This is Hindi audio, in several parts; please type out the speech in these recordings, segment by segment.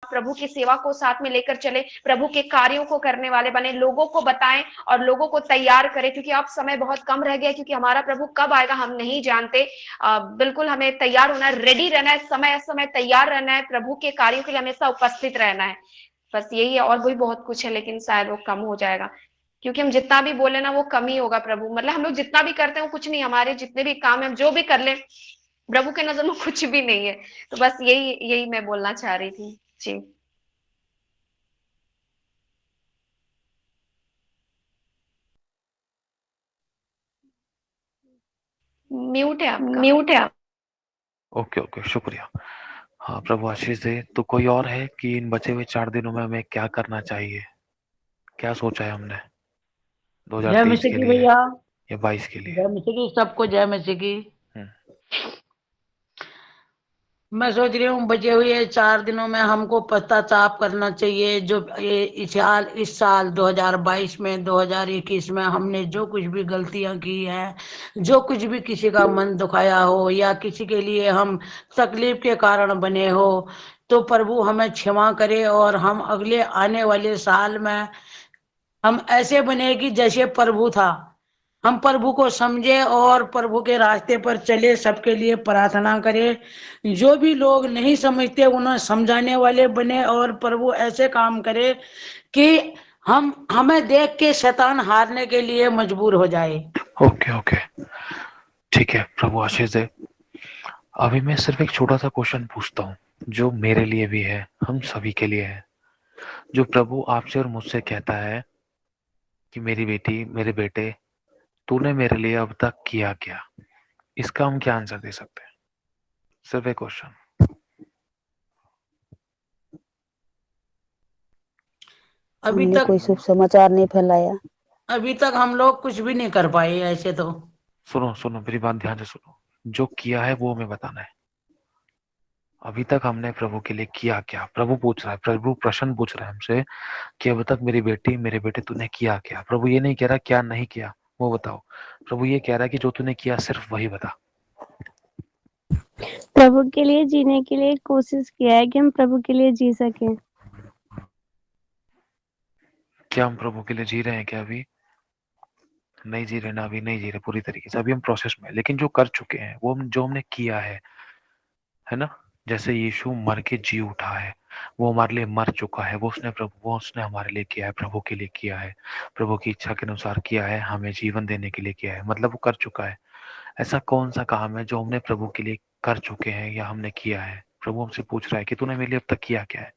प्रभु की सेवा को साथ में लेकर चले, प्रभु के कार्यों को करने वाले बने, लोगों को बताएं और लोगों को तैयार करें, क्योंकि अब समय बहुत कम रह गया, क्योंकि हमारा प्रभु कब आएगा हम नहीं जानते। बिल्कुल हमें तैयार होना है, रेडी रहना है, समय समय तैयार रहना है, प्रभु के कार्यों के लिए हमेशा उपस्थित रहना है। बस यही है, और भी बहुत कुछ है, लेकिन शायद वो कम हो जाएगा, क्योंकि हम जितना भी बोले ना वो कम ही होगा प्रभु, मतलब हम लोग जितना भी करते हैं वो कुछ नहीं, हमारे जितने भी काम है हम जो भी कर ले प्रभु के नजर में कुछ भी नहीं है। तो बस यही यही मैं बोलना चाह रही थी जी। म्यूट है आपका। म्यूट है आप। ओके ओके, शुक्रिया। हाँ, प्रभु आशीष दे। तो कोई और है कि इन बचे हुए 4 दिनों में हमें क्या करना चाहिए? क्या सोचा है हमने जय 2023 मसीह के की लिए भैया। या 22 के लिए? जय मसीह की सबको, जय मसीह की। हम्म। मैं सोच रही हूँ बचे हुए 4 दिनों में हमको पश्चाताप करना चाहिए। जो ये इस साल 2022 में 2021 में हमने जो कुछ भी गलतियां की हैं, जो कुछ भी किसी का मन दुखाया हो या किसी के लिए हम तकलीफ के कारण बने हो, तो प्रभु हमें क्षमा करे और हम अगले आने वाले साल में हम ऐसे बने कि जैसे प्रभु था। हम प्रभु को समझे और प्रभु के रास्ते पर चले, सबके लिए प्रार्थना करें। जो भी लोग नहीं समझते उन्हें समझाने वाले बने, और प्रभु ऐसे काम करे कि हम हमें देख के शैतान हारने के लिए मजबूर हो जाए। ओके ओके, ठीक है, प्रभु आशीष दे। अभी मैं सिर्फ एक छोटा सा क्वेश्चन पूछता हूँ, जो मेरे लिए भी है, हम सभी के लिए है। जो प्रभु आपसे और मुझसे कहता है कि मेरी बेटी, मेरे बेटे, तूने मेरे लिए अब तक किया क्या? इसका हम क्या आंसर दे सकते हैं? सिर्फ एक क्वेश्चन। अभी हमने तक कोई शुभ समाचार नहीं फैलाया। अभी तक हम लोग कुछ भी नहीं कर पाए ऐसे तो। सुनो सुनो, मेरी बात ध्यान से सुनो। जो किया है वो हमें बताना है। अभी तक हमने प्रभु के लिए किया क्या? प्रभु पूछ रहा है, प्रभु प्रश्न पूछ रहा है हमसे कि अब तक मेरी बेटी, मेरे बेटे, तूने किया क्या? प्रभु ये नहीं कह रहा क्या नहीं किया वो बताओ। प्रभु ये कह रहा है कि जो तूने किया सिर्फ वही बता। प्रभु के लिए जीने के लिए कोशिश किया है कि हम प्रभु के लिए जी सकें। क्या हम प्रभु के लिए जी रहे हैं क्या? अभी नहीं जी रहे ना, अभी नहीं जी रहे पूरी तरीके से, अभी हम प्रोसेस में हैं। लेकिन जो कर चुके हैं वो जो हमने किया है ना। जैसे यीशु मर के जी उठा है, वो हमारे लिए मर चुका है, वो उसने हमारे लिए किया है, प्रभु के लिए किया है, प्रभु की इच्छा के अनुसार किया है, हमें जीवन देने के लिए किया है, मतलब वो कर चुका है। ऐसा कौन सा काम है जो हमने प्रभु के लिए कर चुके हैं या हमने किया है? प्रभु हमसे पूछ रहा है कि तूने मेरे लिए अब तक किया क्या है?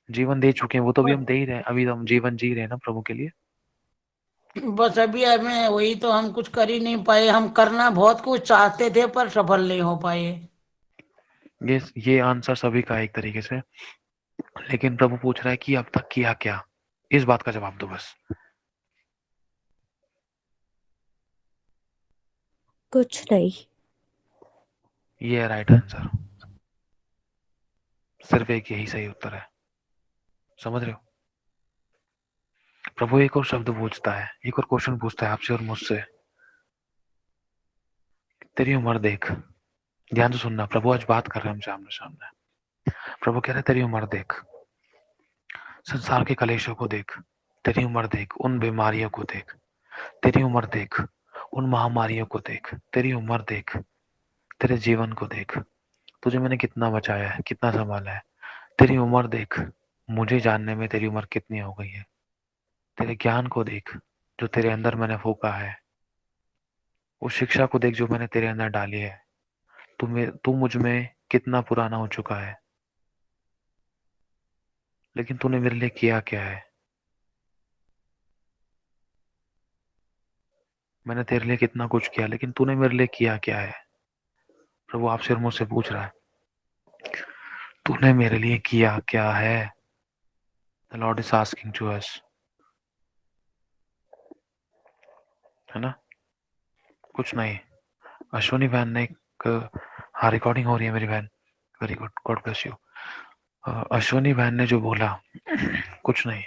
जीवन दे चुके हैं, वो तो अभी हम दे ही रहे हैं, अभी तो हम जीवन जी रहे हैं ना प्रभु के लिए। बस अभी हमें वही तो, हम कुछ कर ही नहीं पाए। हम करना बहुत कुछ चाहते थे पर सफल नहीं हो पाए। ये आंसर सभी का है एक तरीके से। लेकिन प्रभु पूछ रहा है कि अब तक किया क्या? इस बात का जवाब दो बस। कुछ नहीं। ये है राइट आंसर। सिर्फ एक यही सही उत्तर है। समझ रहे हो? प्रभु एक और शब्द पूछता है, एक और क्वेश्चन पूछता है आपसे और मुझसे। तेरी उम्र देख। ध्यान से सुनना, प्रभु आज बात कर रहे हैं हमसे आमने सामने। प्रभु कह रहे तेरी उम्र देख, संसार के कलेशों को देख। तेरी उम्र देख, उन बीमारियों को देख। तेरी उम्र देख, उन महामारियों को देख। तेरी उम्र देख, तेरे जीवन को देख। तुझे मैंने कितना बचाया है, कितना संभाला है। तेरी उम्र देख, मुझे जानने में तेरी उम्र कितनी हो गई है। तेरे ज्ञान को देख जो तेरे अंदर मैंने फूका है। उस शिक्षा को देख जो मैंने तेरे अंदर डाली है। तू मुझ में कितना पुराना हो चुका है, लेकिन तूने मेरे लिए किया क्या है? मैंने तेरे लिए कितना कुछ किया, लेकिन तूने मेरे लिए किया क्या है? प्रभु आपसे और मुझसे पूछ रहा है, तूने मेरे लिए किया क्या है? The Lord is asking to us, है ना? कुछ नहीं। अश्विनी बहन ने एक, हाँ रिकॉर्डिंग हो रही है मेरी बहन। Very good, God bless you. Ashwini बहन ने जो बोला, कुछ नहीं।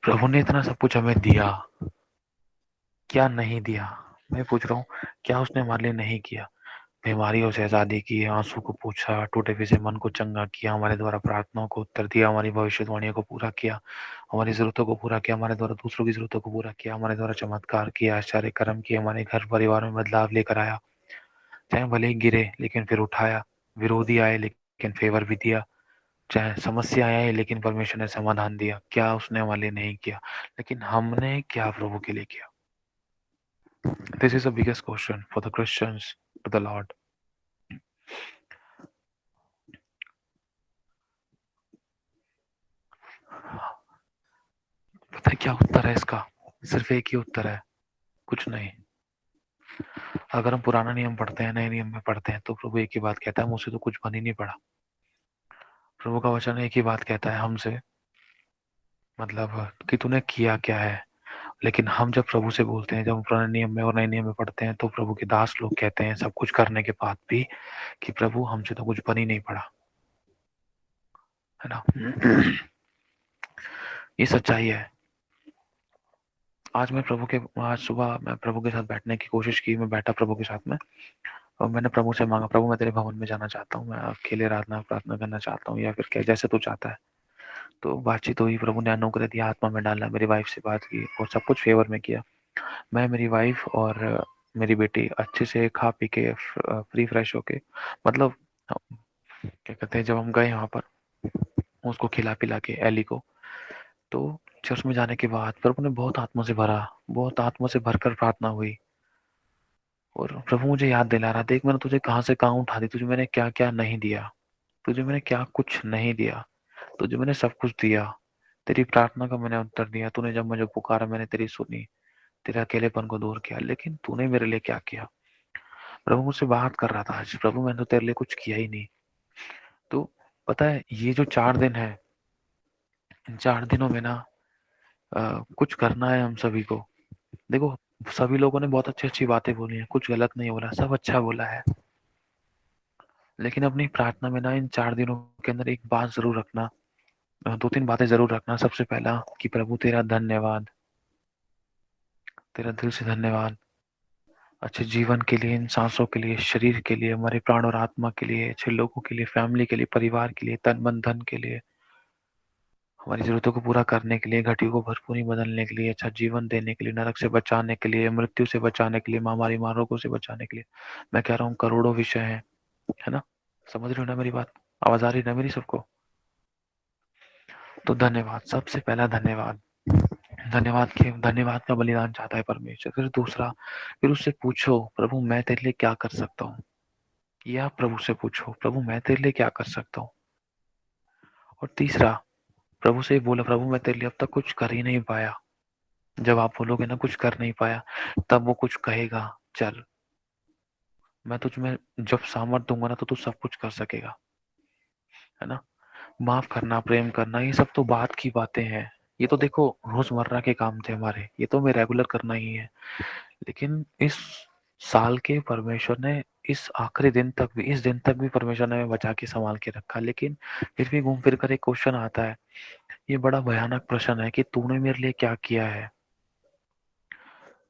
प्रभु ने इतना सब कुछ हमें दिया, क्या नहीं दिया? मैं पूछ रहा हूँ, क्या उसने हमारे लिए नहीं किया? बीमारियों से आजादी की, आंसू को पूछा, टूटे हुए मन को चंगा किया, हमारे द्वारा प्रार्थनाओं को उत्तर दिया, हमारी भविष्यवाणियों को पूरा किया, हमारी जरूरतों को पूरा किया, हमारे द्वारा दूसरों की जरूरतों को पूरा किया, हमारे द्वारा चमत्कार किया, आश्चर्य कर्म किए, हमारे घर परिवार में बदलाव लेकर आया। चाहे भले ही गिरे लेकिन फिर उठाया, विरोधी आए लेकिन फेवर भी दिया, चाहे समस्या आए लेकिन परमेश्वर ने समाधान दिया। क्या उसने हमारे लिए नहीं किया, लेकिन हमने क्या प्रभु के लिए किया? This is the biggest question for the Christians to the Lord. पता है क्या उत्तर है इसका? सिर्फ एक ही उत्तर है, कुछ नहीं। अगर हम पुराना नियम पढ़ते हैं, नए नियम में पढ़ते हैं, तो प्रभु एक ही बात कहता है, मुझसे तो कुछ बन ही नहीं पड़ा। प्रभु का वचन एक ही बात कहता है हमसे, मतलब कि तूने किया क्या है। लेकिन हम जब प्रभु से बोलते हैं, जब हम पुराने नियम में और नए नियम में पढ़ते हैं, तो प्रभु के दास लोग कहते हैं सब कुछ करने के बाद भी कि प्रभु हमसे तो कुछ बन ही नहीं पड़ा, है ना। ये सच्चाई है। आज सुबह मैं प्रभु के साथ बैठने की कोशिश की, मैं बैठा प्रभु के साथ में, और मैंने प्रभु से मांगा, प्रभु मैं तेरे भवन में जाना चाहता हूँ, मैं अकेले प्रार्थना करना चाहता हूँ, या फिर क्या, जैसे तू चाहता है। तो बातचीत हुई, प्रभु ने अनुग्रह दिया, आत्मा में डाला, मेरी वाइफ से बात की और सब कुछ फेवर में किया। मैं, मेरी वाइफ और मेरी बेटी अच्छे से खा पी के फ्री फ्रेश होके, मतलब क्या कहते हैं, जब हम गए वहां पर उसको खिला पिला के एली को, तो चर्च में जाने के बाद प्रभु ने बहुत आत्मा से भरकर प्रार्थना हुई। और प्रभु मुझे याद दिला रहा, देख मैंने तुझे कहां से कहां उठा दी, तुझे मैंने क्या क्या नहीं दिया, तुझे मैंने क्या कुछ नहीं दिया, तुझे मैंने सब कुछ दिया। तेरी प्रार्थना का मैंने उत्तर दिया, तूने जब मुझे पुकारा मैंने तेरी सुनी, तेरे अकेलेपन को दूर किया, लेकिन तूने मेरे लिए क्या किया? प्रभु मुझसे बात कर रहा था आज, प्रभु मैंने तो तेरे लिए कुछ किया ही नहीं। तो पता है, ये जो 4 दिन है, इन 4 दिनों में ना कुछ करना है हम सभी को। देखो, सभी लोगों ने बहुत अच्छी अच्छी बातें बोली हैं, कुछ गलत नहीं बोला, सब अच्छा बोला है। लेकिन अपनी प्रार्थना में ना इन 4 दिनों के अंदर एक बात जरूर रखना, 2-3 बातें जरूर रखना। सबसे पहला कि प्रभु तेरा धन्यवाद, तेरा दिल से धन्यवाद, अच्छे जीवन के लिए, इन सांसों के लिए, शरीर के लिए, हमारे प्राण और आत्मा के लिए, अच्छे लोगों के लिए, फैमिली के लिए, परिवार के लिए, तन मन धन के लिए, हमारी जरूरतों को पूरा करने के लिए, घटियों को भरपूरी बदलने के लिए, अच्छा जीवन देने के लिए, नरक से बचाने के लिए, मृत्यु से बचाने के लिए, महामारी रोगों से बचाने के लिए। मैं कह रहा हूँ करोड़ों विषय है ना। समझ रहे हो ना मेरी बात? आवाज आ रही है ना मेरी सबको? तो धन्यवाद, सबसे पहला धन्यवाद। धन्यवाद का बलिदान चाहता है परमेश्वर। फिर दूसरा, फिर उससे पूछो, प्रभु मैं तेरे लिए क्या कर सकता हूँ। या प्रभु से पूछो, प्रभु मैं तेरे लिए क्या कर सकता हूँ। और तीसरा, प्रभु से बोला, प्रभु मैं तेरे लिए अब तक कुछ कर ही नहीं पाया। जब आप बोलोगे ना कुछ कर नहीं पाया, तब वो कुछ कहेगा, चल मैं तुझ में जब सामर्थ दूंगा ना, तो तू सब कुछ कर सकेगा, है ना। माफ करना, प्रेम करना, ये सब तो बात की बातें हैं। ये तो देखो रोजमर्रा के काम थे हमारे, ये तो हमें रेगुलर करना ही है। लेकिन इस साल के परमेश्वर ने इस आखिरी दिन तक भी, इस दिन तक भी परमेश्वर ने हमें बचा के संभाल के रखा। लेकिन फिर भी घूम फिर कर एक क्वेश्चन आता है, ये बड़ा भयानक प्रश्न है कि तूने मेरे लिए क्या किया है।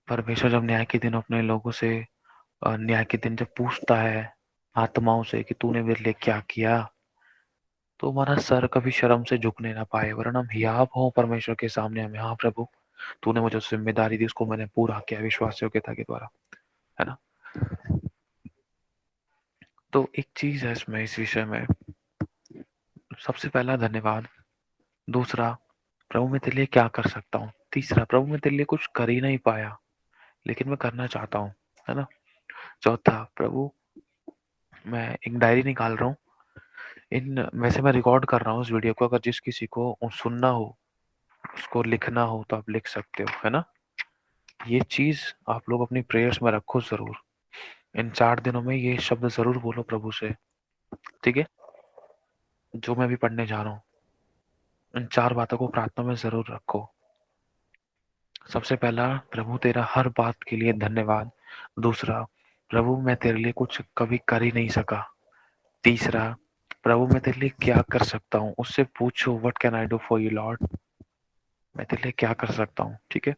परमेश्वर जब न्याय के दिन अपने लोगों से, न्याय के दिन जब पूछता है आत्माओं से कि तूने मेरे लिए क्या किया, तो हमारा सर कभी शर्म से झुकने ना पाए, वरना हम हियाब हो परमेश्वर के सामने, हमें, हाँ प्रभु तूने मुझे जिम्मेदारी दी, उसको मैंने पूरा किया विश्वास योग्यता के द्वारा, है ना। तो एक चीज है इसमें, इस विषय में, सबसे पहला धन्यवाद, दूसरा प्रभु मैं तेरे लिए क्या कर सकता हूँ, तीसरा प्रभु मैं तेरे लिए कुछ कर ही नहीं पाया लेकिन मैं करना चाहता हूँ, है ना। चौथा, प्रभु मैं एक डायरी निकाल रहा हूँ, इन वैसे मैं रिकॉर्ड कर रहा हूँ इस वीडियो को, अगर जिस किसी को सुनना हो, उसको लिखना हो तो आप लिख सकते हो, है ना। ये चीज आप लोग अपनी प्रेयर्स में रखो जरूर। इन 4 दिनों में ये शब्द जरूर बोलो प्रभु से, ठीक है। जो मैं भी पढ़ने जा रहा हूँ, इन 4 बातों को प्रार्थना में जरूर रखो। सबसे पहला, प्रभु तेरा हर बात के लिए धन्यवाद। दूसरा, प्रभु मैं तेरे लिए कुछ कभी कर ही नहीं सका। तीसरा, प्रभु मैं तेरे लिए क्या कर सकता हूँ, उससे पूछो what can I do for you Lord, मैं तेरे लिए क्या कर सकता हूँ, ठीक है।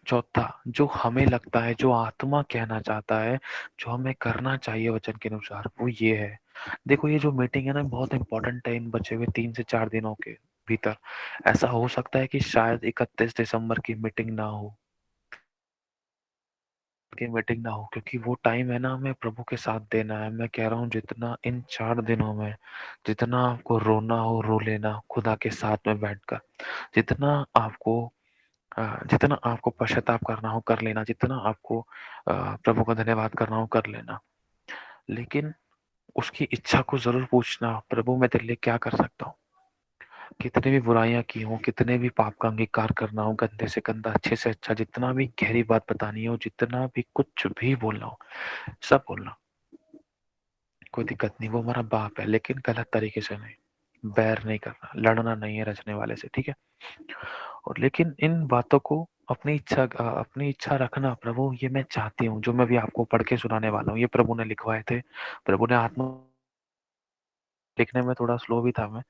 चौथा, जो हमें लगता है, जो आत्मा कहना चाहता है, जो हमें करना चाहिए वचन के अनुसार, वो ये है। देखो ये जो मीटिंग है ना, बहुत इंपॉर्टेंट है इन बचे हुए 3 से 4 दिनों के भीतर। ऐसा हो सकता है कि शायद 31 दिसंबर की मीटिंग ना हो, क्योंकि वो टाइम है ना, हमें प्रभु के साथ देना है। मैं कह रहा हूँ जितना इन 4 दिनों में, जितना आपको रोना हो रो लेना खुदा के साथ में बैठकर, जितना आपको जितना आपको पश्चाताप करना हो कर लेना, जितना आपको प्रभु का धन्यवाद करना हो कर लेना। लेकिन उसकी इच्छा को जरूर पूछना, प्रभु मैं तेरे लिए क्या कर सकता हूँ। कितने भी बुराइयां की हो, कितने भी पाप का अंगीकार करना हो, गंदे से गंदा, अच्छे से अच्छा, जितना भी गहरी बात बतानी हो, जितना भी कुछ भी बोलना हो, सब बोलना, कोई दिक्कत नहीं। वो हमारा बाप है, लेकिन गलत तरीके से नहीं। बैर नहीं करना, लड़ना नहीं है रचने वाले से, ठीक है। और लेकिन इन बातों को अपनी इच्छा रखना, प्रभु ये मैं चाहती हूँ, जो मैं भी आपको पढ़ के सुनाने वाला हूँ, ये प्रभु ने लिखवाए थे। प्रभु ने आत्मा, लिखने में थोड़ा स्लो भी था मैं,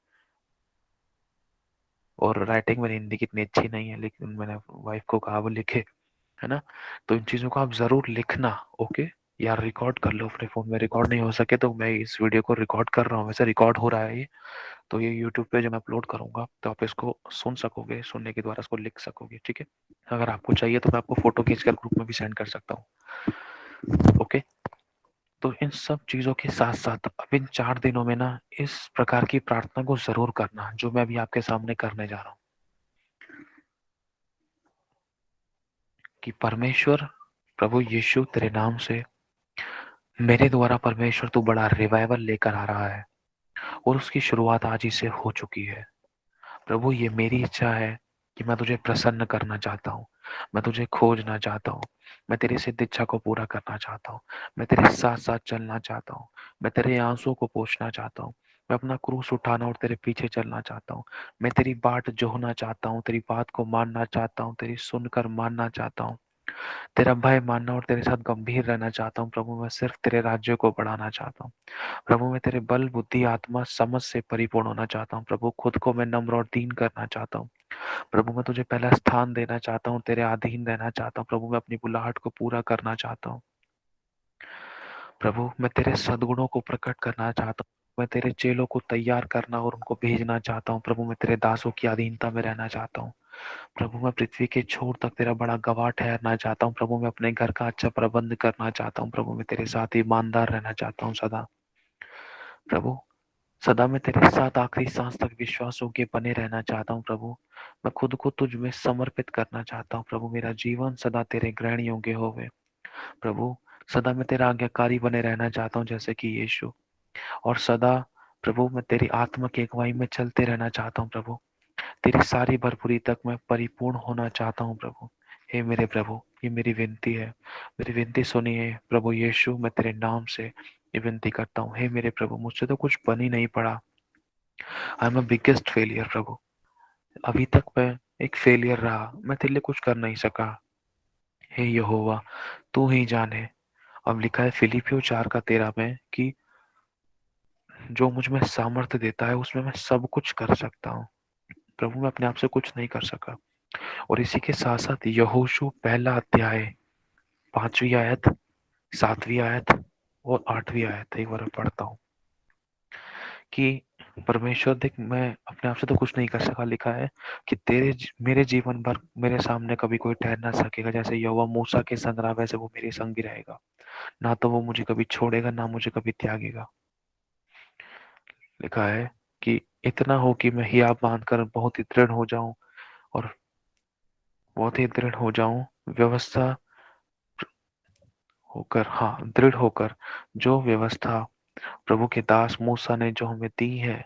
और राइटिंग में हिंदी कितनी अच्छी नहीं है, लेकिन मैंने वाइफ को कहा वो लिखे, है ना। तो इन चीजों को आप जरूर लिखना, ओके। यार रिकॉर्ड कर लो अपने फोन में, रिकॉर्ड नहीं हो सके तो मैं इस वीडियो को रिकॉर्ड कर रहा हूँ, वैसे रिकॉर्ड हो रहा है ये। तो ये यूट्यूब पे जब मैं अपलोड करूंगा तो आप इसको सुन सकोगे, सुनने के द्वारा इसको लिख सकोगे, ठीक है। अगर आपको चाहिए तो मैं आपको फोटो खींचकर ग्रुप में भी सेंड कर सकता हूँ, ओके। तो इन सब चीजों के साथ साथ अब इन 4 दिनों में ना इस प्रकार की प्रार्थना को जरूर करना, जो मैं अभी आपके सामने करने जा रहा हूँ, कि परमेश्वर प्रभु यीशु तेरे नाम से मेरे द्वारा परमेश्वर तू बड़ा रिवाइवल लेकर आ रहा है, और उसकी शुरुआत आज ही से हो चुकी है। प्रभु ये मेरी इच्छा है कि मैं तुझे प्रसन्न करना चाहता हूँ, मैं तुझे खोजना चाहता हूँ, मैं तेरी सिद्ध इच्छा को पूरा करना चाहता हूँ, मैं तेरे साथ साथ चलना चाहता हूँ, मैं तेरे आंसुओं को पोंछना चाहता हूँ, मैं अपना क्रूस उठाना और तेरे पीछे चलना चाहता हूँ, मैं तेरी बाट जोहना चाहता हूँ, तेरी बात को मानना चाहता हूँ, तेरी सुनकर मानना चाहता हूँ, तेरा भय मानना और तेरे साथ गंभीर रहना चाहता हूँ। प्रभु मैं सिर्फ तेरे राज्य को बढ़ाना चाहता हूँ। प्रभु मैं तेरे बल बुद्धि आत्मा समझ से परिपूर्ण होना चाहता हूँ। प्रभु खुद को मैं नम्र और दीन करना चाहता हूँ। प्रभु मैं तुझे पहला स्थान देना चाहता हूँ, तेरे अधीन रहना चाहता हूँ। प्रभु मैं अपनी बुलाहट को पूरा करना चाहता हूँ। प्रभु मैं तेरे सद्गुणों को प्रकट करना चाहता हूँ। मैं तेरे चेलों को तैयार करना और उनको भेजना चाहता हूँ। प्रभु मैं तेरे दासों की अधीनता में रहना चाहता हूँ। प्रभु मैं पृथ्वी के छोर तक तेरा बड़ा गवाह ठहरना चाहता हूँ। प्रभु मैं अपने घर का अच्छा प्रबंध करना चाहता हूँ। प्रभु मैं तेरे साथ ईमानदार रहना चाहता हूँ सदा। प्रभु सदा मैं तेरे साथ आखिरी सांस तक विश्वासों के बने रहना चाहता हूँ। प्रभु मैं खुद को तुझ में समर्पित करना चाहता हूँ। प्रभु मेरा जीवन सदा तेरे ग्रहण योग्य होवे। प्रभु सदा मैं तेरा आज्ञाकारी बने रहना चाहता हूँ, जैसे कि यीशु। और सदा प्रभु मैं तेरी आत्मा की अगुवाई में चलते रहना चाहता हूँ। प्रभु तेरी सारी भरपूरी तक मैं परिपूर्ण होना चाहता हूँ। प्रभु हे मेरे प्रभु, ये मेरी विनती है, मेरी विनती सुनिए प्रभु यीशु। मैं तेरे नाम से ये विनती करता हूँ। हे मेरे प्रभु, मुझसे तो कुछ बन ही नहीं पड़ा। I am a biggest failure प्रभु। अभी तक मैं एक फेलियर रहा, मैं तेरे लिए कुछ कर नहीं सका। हे यहोवा, तू ही जाने। अब लिखा है फिलिपियो 4:13 में कि जो मुझ में सामर्थ्य देता है उसमें मैं सब कुछ कर सकता हूँ। प्रभु मैं अपने आप से कुछ नहीं कर सका। और इसी के साथ साथ यहोशू 1 अध्याय 5वीं आयत, 7वीं आयत और 8वीं आयत एक बार पढ़ता हूँ कि परमेश्वर देख, मैं अपने आप से तो कुछ नहीं कर सका। लिखा है कि मेरे जीवन भर मेरे सामने कभी कोई ठहर ना सकेगा। जैसे यहोवा मूसा के संग रहा, वैसे वो मेरे संग भी रहेगा। ना तो वो मुझे कभी छोड़ेगा, ना मुझे कभी त्यागेगा। लिखा है कि इतना हो कि मैं हियाव बांधकर बहुत ही दृढ़ हो जाऊं, और बहुत ही दृढ़ हो जाऊं, व्यवस्था होकर, हाँ दृढ़ होकर, जो व्यवस्था प्रभु के दास मूसा ने जो हमें दी है,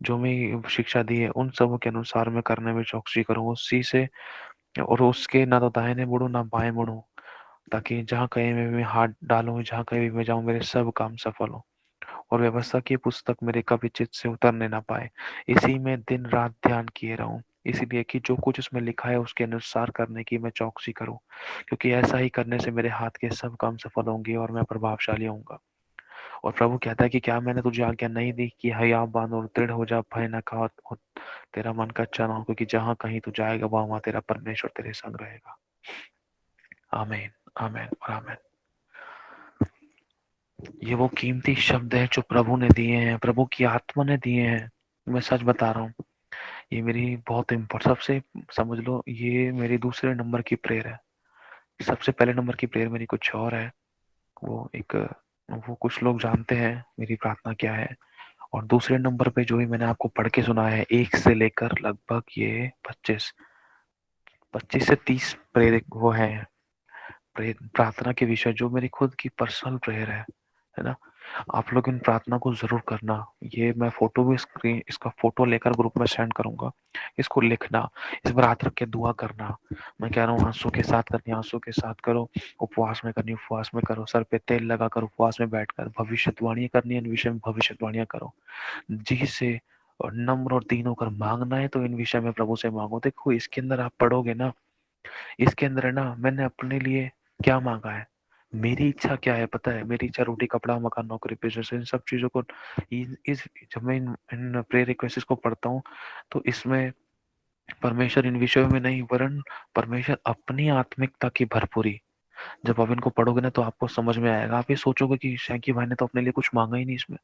जो हमें शिक्षा दी है, उन सब के अनुसार मैं करने में चौकसी करूँ उसी से। और उसके ना तो दाहिने मुड़ूं ना बाएं मुड़ूं, ताकि जहाँ कहीं में मैं हाथ डालूं, जहाँ कहीं भी मैं जाऊं, मेरे सब काम सफल हो। और व्यवस्था की पुस्तक मेरे कभी चित्त से उतरने ना पाए, इसी में दिन रात ध्यान किए रहूं। इसलिए कि जो कुछ उसमें लिखा है उसके अनुसार करने की मैं चौकसी करूं, क्योंकि ऐसा ही करने से मेरे हाथ के सब काम सफल होंगे और मैं प्रभावशाली होऊंगा। और प्रभु कहता है कि क्या मैंने तुझे आज्ञा नहीं दी कि हियाव बांध और दृढ़ हो जा, भय न खा और तेरा मन कच्चा ना हो, क्योंकि जहां कहीं तू जाएगा वहां तेरा परमेश्वर तेरे संग रहेगा। आमीन, आमीन और आमीन। ये वो कीमती शब्द है जो प्रभु ने दिए हैं, प्रभु की आत्मा ने दिए हैं। मैं सच बता रहा हूँ, ये मेरी बहुत इम्पोर्टेंट, सबसे समझ लो ये मेरी दूसरे नंबर की प्रेयर है। सबसे पहले नंबर की प्रेयर मेरी कुछ और है, वो कुछ लोग जानते हैं मेरी प्रार्थना क्या है। और दूसरे नंबर पे जो भी मैंने आपको पढ़ के सुनाया है, 1 से लेकर लगभग ये 25 से 30 प्रेरित वो है प्रार्थना के विषय, जो मेरी खुद की पर्सनल प्रेयर है ना। आप लोग इन प्रार्थना को जरूर करना। ये मैं फोटो भी स्क्रीन इसका फोटो लेकर ग्रुप में सेंड करूंगा। इसको लिखना, इस पर हाथ रख के दुआ करना। मैं कह रहा हूँ आंसू के साथ करनी, आंसू के साथ करो। उपवास में करनी, उपवास में करो। सर पे तेल लगाकर उपवास में बैठकर भविष्यवाणी करनी, इन विषय में भविष्यवाणियां करो। जी से और नम्र और दीन होकर मांगना है तो इन विषय में प्रभु से मांगो। देखो इसके अंदर आप पढ़ोगे ना, इसके अंदर है ना, मैंने अपने लिए क्या मांगा है, मेरी इच्छा क्या है पता है। मेरी इच्छा रोटी कपड़ा मकान नौकरी पेशे, इन सब चीजों को जब मैं इन प्रेयर रिक्वेस्ट को पढ़ता हूँ तो इसमें परमेश्वर इन विषयों में नहीं, वरन परमेश्वर अपनी आत्मिकता की भरपूरी। जब आप इनको पढ़ोगे ना तो आपको समझ में आएगा। आप ये सोचोगे कि शैकी भाई ने तो अपने लिए कुछ मांगा ही नहीं इसमें।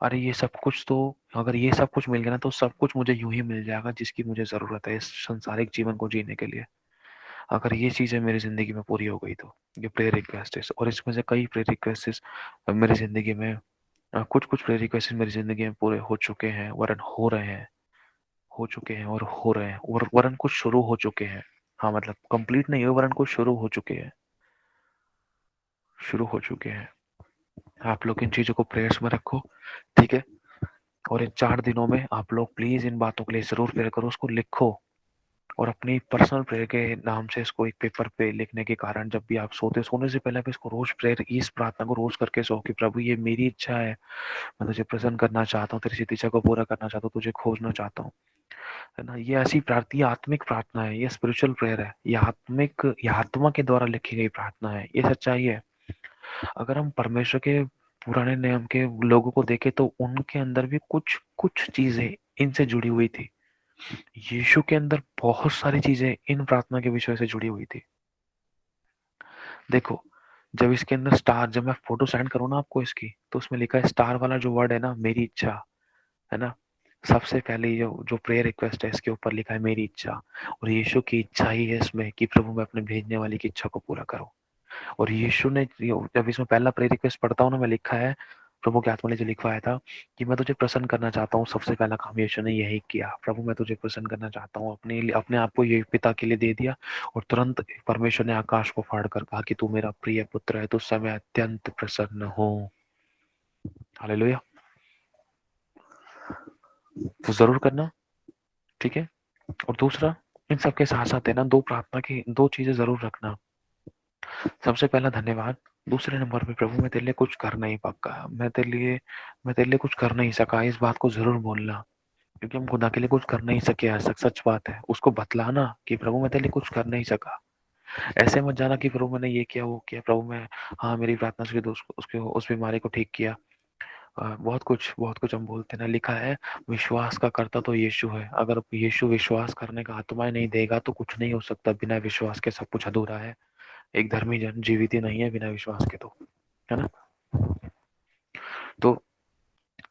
अरे ये सब कुछ तो, अगर ये सब कुछ मिल गया ना तो सब कुछ मुझे यूं ही मिल जाएगा जिसकी मुझे जरूरत है इस संसारिक जीवन को जीने के लिए। अगर ये चीजें मेरी जिंदगी में पूरी हो गई तो ये प्रेयर रिक्वेस्ट, और इसमें से कई प्रेयर रिक्वेस्ट मेरी जिंदगी में, कुछ कुछ प्रेयर रिक्वेस्ट मेरी जिंदगी में पूरे हो चुके हैं, वरन हो रहे हैं, हो चुके हैं और हो रहे हैं, और वरन कुछ शुरू हो चुके हैं। हाँ मतलब कंप्लीट नहीं हुए, वरन कुछ शुरू हो चुके हैं, शुरू हो चुके हैं। आप लोग इन चीजों को प्रेयर्स में रखो, ठीक है। और इन 4 दिनों में आप लोग प्लीज इन बातों के लिए जरूर प्रेयर करो, उसको लिखो और अपनी पर्सनल प्रेयर के नाम से इसको एक पेपर पे लिखने के कारण जब भी आप सोने से पहले आप इसको रोज प्रेयर, इस प्रार्थना को रोज करके सो कि प्रभु ये मेरी इच्छा है, मैं तुझे प्रसन्न करना चाहता हूँ, तेरी इस इच्छा को पूरा करना चाहता हूँ, तुझे खोजना चाहता हूँ, है ना। ये ऐसी प्रार्थना, ये आत्मिक प्रार्थना है, ये स्पिरिचुअल प्रेयर है, ये आत्मिक, ये आत्मा के द्वारा लिखी गई प्रार्थना है, ये सच्चाई है। अगर हम परमेश्वर के पुराने नियम के लोगों को देखें तो उनके अंदर भी कुछ कुछ चीजें इनसे जुड़ी हुई थी। यीशु के अंदर बहुत सारी चीजें इन प्रार्थना के विषय से जुड़ी हुई थी। देखो जब इसके अंदर स्टार, जब मैं फोटो सेंड करूँ ना आपको इसकी, तो उसमें लिखा है स्टार वाला जो वर्ड है ना, मेरी इच्छा, है ना। सबसे पहले जो प्रेयर रिक्वेस्ट है इसके ऊपर लिखा है मेरी इच्छा, और यीशु की इच्छा ही है इसमें कि प्रभु मैं अपने भेजने वाले की इच्छा को पूरा करूं। और यीशु ने, जब इसमें पहला प्रेयर रिक्वेस्ट पढ़ता हूँ ना, मैं लिखा है प्रभु के आत्मा ने जो लिखवाया था कि मैं तुझे प्रसन्न करना चाहता हूँ। सबसे पहला काम यीशु ने यही किया, प्रभु मैं तुझे प्रसन्न करना चाहता हूँ, अपने आप को ये पिता के लिए दे दिया। और तुरंत परमेश्वर ने आकाश को फाड़ कर कहा कि तू मेरा प्रिय पुत्र है, तुझसे मैं अत्यंत प्रसन्न हूँ। हालेलुया। तो जरूर करना, ठीक है। और दूसरा, इन सबके साथ साथ है ना, दो प्रार्थना की दो चीजें जरूर रखना। सबसे पहला धन्यवाद, दूसरे नंबर पे प्रभु मैं तेरे लिए कुछ कर नहीं पक्का, मैं तेरे लिए कुछ कर नहीं सका, इस बात को जरूर बोलना। क्योंकि हम खुदा के लिए कुछ कर नहीं सके, सच बात है। उसको बतलाना कि प्रभु मैं तेरे लिए कुछ कर नहीं सका। ऐसे मत जाना कि प्रभु मैंने ये किया वो किया, प्रभु मैं, हाँ मेरी प्रार्थना से उसके उस बीमारी को ठीक किया। बहुत कुछ हम बोलते ना। लिखा है विश्वास का करता तो यीशु है। अगर यीशु विश्वास करने का आत्मा नहीं देगा तो कुछ नहीं हो सकता। बिना विश्वास के सब कुछ अधूरा है। एक धर्मी जन जीवित ही नहीं है बिना विश्वास के, तो है ना। तो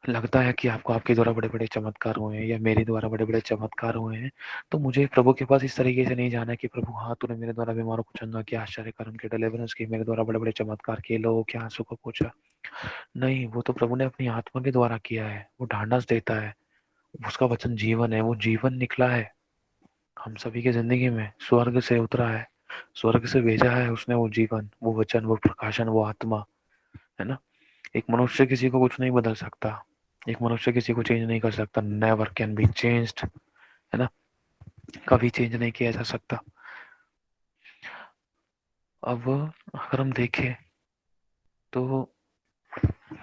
लगता है कि आपको आपके द्वारा बड़े बड़े चमत्कार हुए हैं या मेरे द्वारा बड़े बड़े चमत्कार हुए हैं, तो मुझे प्रभु के पास इस तरीके से नहीं जाना है कि प्रभु हाँ तूने मेरे द्वारा बीमारों को चंगा किया, आश्चर्य कर्म के डिलीवरेंस की, मेरे द्वारा बड़े बड़े चमत्कार किए, लोगों के आंसू को पूछा। नहीं, वो तो प्रभु ने अपनी आत्मा के द्वारा किया है। वो ढांढस देता है, उसका वचन जीवन है, वो जीवन निकला है हम सभी की जिंदगी में, स्वर्ग से उतरा है, स्वर्ग से भेजा है उसने वो जीवन, वो वचन, वो प्रकाशन, वो आत्मा, है ना। एक मनुष्य किसी को कुछ नहीं बदल सकता, एक मनुष्य किसी को चेंज नहीं कर सकता। नेवर कैन बी चेंज्ड, है ना, कभी चेंज नहीं किया जा सकता। अब अगर हम देखें तो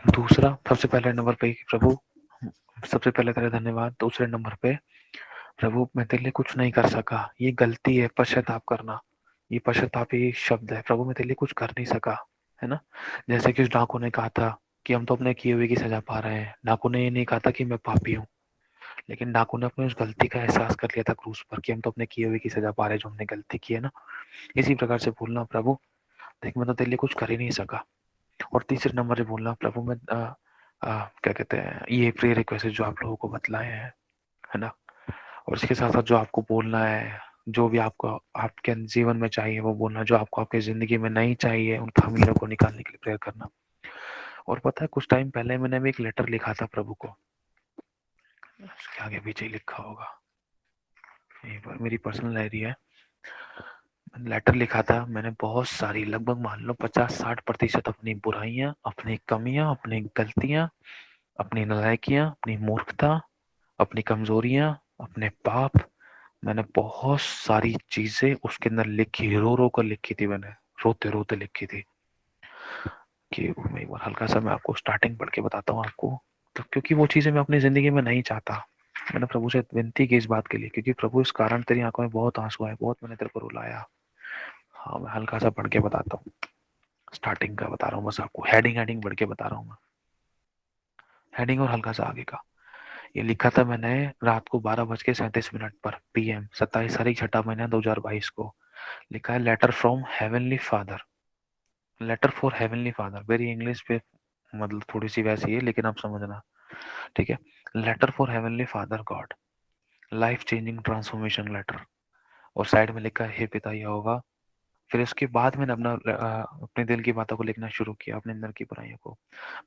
दूसरा, सबसे पहले नंबर पे प्रभु सबसे पहले तेरा धन्यवाद, दूसरे नंबर पे प्रभु मैं तेरे लिए कुछ नहीं कर सका, ये गलती है, पश्चाताप करना। ये पश्चाताप ही शब्द है, प्रभु मैं तेरे लिए कुछ कर नहीं सका, है ना। जैसे कि उस डाकू ने कहा था कि हम तो अपने किए हुए की सजा पा रहे हैं। डाकू ने ये नहीं कहा था कि मैं पापी हूँ, लेकिन डाकू ने अपनी उस गलती का एहसास कर लिया था क्रूस पर कि हम तो अपने किए हुए की सजा पा रहे जो हमने गलती की है ना। इसी प्रकार से बोलना, प्रभु देख मैं तो तेरे लिए कुछ कर ही नहीं सका। और तीसरे नंबर पे बोलना, प्रभु मैं क्या कहते हैं, ये प्रेयर रिक्वेस्ट जो आप लोगों को बतलाए हैं, है ना, और इसके साथ साथ जो आपको बोलना है, जो भी आपको आपके जीवन में चाहिए वो बोलना, जो आपको आपकी जिंदगी में नहीं चाहिए उन खामियों को निकालने के लिए प्रेयर करना। और पता है कुछ टाइम पहले मैंने भी एक लेटर लिखा था प्रभु को, उसके आगे पीछे लिखा होगा, यहीं पर मेरी पर्सनल डायरी है, लेटर लिखा था मैंने बहुत सारी, लगभग मान लो 50-60% अपनी बुराइयां, अपनी कमियां, अपनी गलतियां, अपनी नालायकियां, अपनी मूर्खता, अपनी कमजोरियां, अपने पाप, मैंने बहुत सारी चीजें उसके अंदर लिखी, रो रो कर लिखी थी मैंने, रोते रोते लिखी थी। कि मैं एक बार हल्का सा मैं आपको स्टार्टिंग पढ़ के बताता हूँ आपको, तो क्योंकि वो चीजें मैं अपनी जिंदगी में नहीं चाहता। मैंने प्रभु से विनती की इस बात के लिए, क्योंकि प्रभु इस कारण तेरी आंखों में बहुत आंसू आए, बहुत मैंने तेरे को रुलाया। हाँ मैं हल्का सा पढ़ के बताता हूँ, स्टार्टिंग का बता रहा हूँ, बस आपको हेडिंग हेडिंग पढ़ के बता रहा हूँ मैं, हेडिंग और हल्का सा आगे का। ये लिखा था मैंने रात को 12:37 पर PM 27 तारीख 6 महीना 2022 को। लिखा है letter from heavenly father, letter for heavenly father, मेरी इंग्लिश पे मतलब थोड़ी सी वैसी है लेकिन आप समझना, ठीक है। Letter for heavenly father God, life changing transformation letter, और साइड में लिखा है हे पिता यहोवा। फिर उसके बाद मैंने अपने दिल की बातों को लिखना शुरू किया, अपने अंदर की बुराइयों को।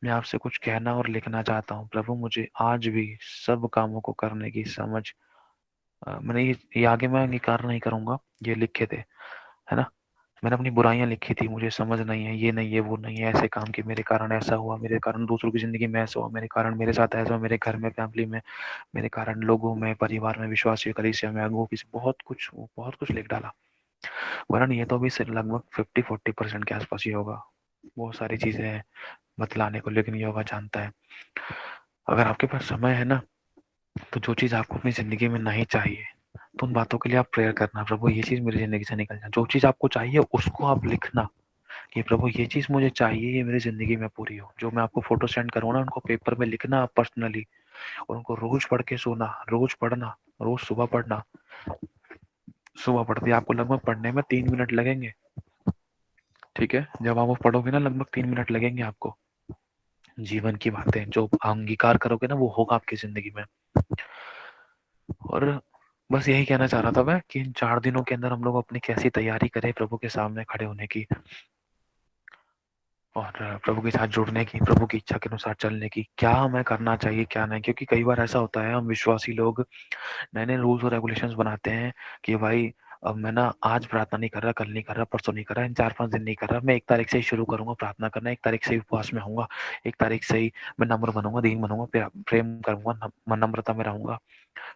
मैं आपसे कुछ कहना और लिखना चाहता हूँ प्रभु, मुझे आज भी सब कामों को करने की समझ, मैंने ये आगे मैं अंगीकार नहीं करूंगा, ये लिखे थे, है ना। मैंने अपनी बुराइयां लिखी थी, मुझे समझ नहीं है, ये नहीं है, वो नहीं है, ऐसे काम की मेरे कारण ऐसा हुआ, मेरे कारण दूसरों की जिंदगी में ऐसा हुआ, मेरे कारण मेरे साथ ऐसा हुआ, मेरे घर में, फैमिली में, मेरे कारण लोगों में, परिवार में, विश्वासी कलीसिया में, अगुओं की, बहुत कुछ लिख डाला। वरन ये तो अभी सिर्फ लगभग 50-40% के आसपास ही होगा, बहुत सारी चीजें हैं बतलाने को, लेकिन योगा जानता है। अगर आपके पास समय है ना, तो जो चीज आपको अपनी जिंदगी में नहीं चाहिए, तो उन बातों के लिए आप प्रेयर करना, प्रभु ये चीज मेरी जिंदगी से निकल जाए। जो चीज आपको चाहिए उसको आप लिखना कि प्रभु ये चीज मुझे चाहिए, ये मेरी जिंदगी में पूरी हो। जो मैं आपको फोटो सेंड करूँ ना, उनको पेपर में लिखना आप पर्सनली, और उनको रोज पढ़ के सोना, रोज पढ़ना, रोज सुबह पढ़ना। सुबह पढ़ते आपको लगभग पढ़ने में 3 मिनट लगेंगे, ठीक है। जब आप वो पढ़ोगे ना, लगभग 3 मिनट लगेंगे आपको। जीवन की बातें जो अंगीकार करोगे ना, वो होगा आपकी जिंदगी में। और बस यही कहना चाह रहा था मैं कि इन 4 दिनों के अंदर हम लोग अपनी कैसी तैयारी करें प्रभु के सामने खड़े होने की, और प्रभु के साथ जुड़ने की, प्रभु की इच्छा के अनुसार चलने की, क्या हमें करना चाहिए क्या नहीं। क्योंकि कई बार ऐसा होता है, हम विश्वासी लोग नए नए रूल्स और रेगुलेशंस बनाते हैं कि भाई अब मैं ना आज प्रार्थना नहीं कर रहा, कल नहीं कर रहा, परसों नहीं कर रहा, इन 4-5 दिन नहीं कर रहा, मैं 1 तारीख से ही शुरू करूंगा प्रार्थना करना, 1 तारीख से ही उपवास में होऊंगा, 1 तारीख से ही मैं नम्र बनूंगा, दीन बनूंगा, प्रेम करूंगा, नम्रता में रहूंगा,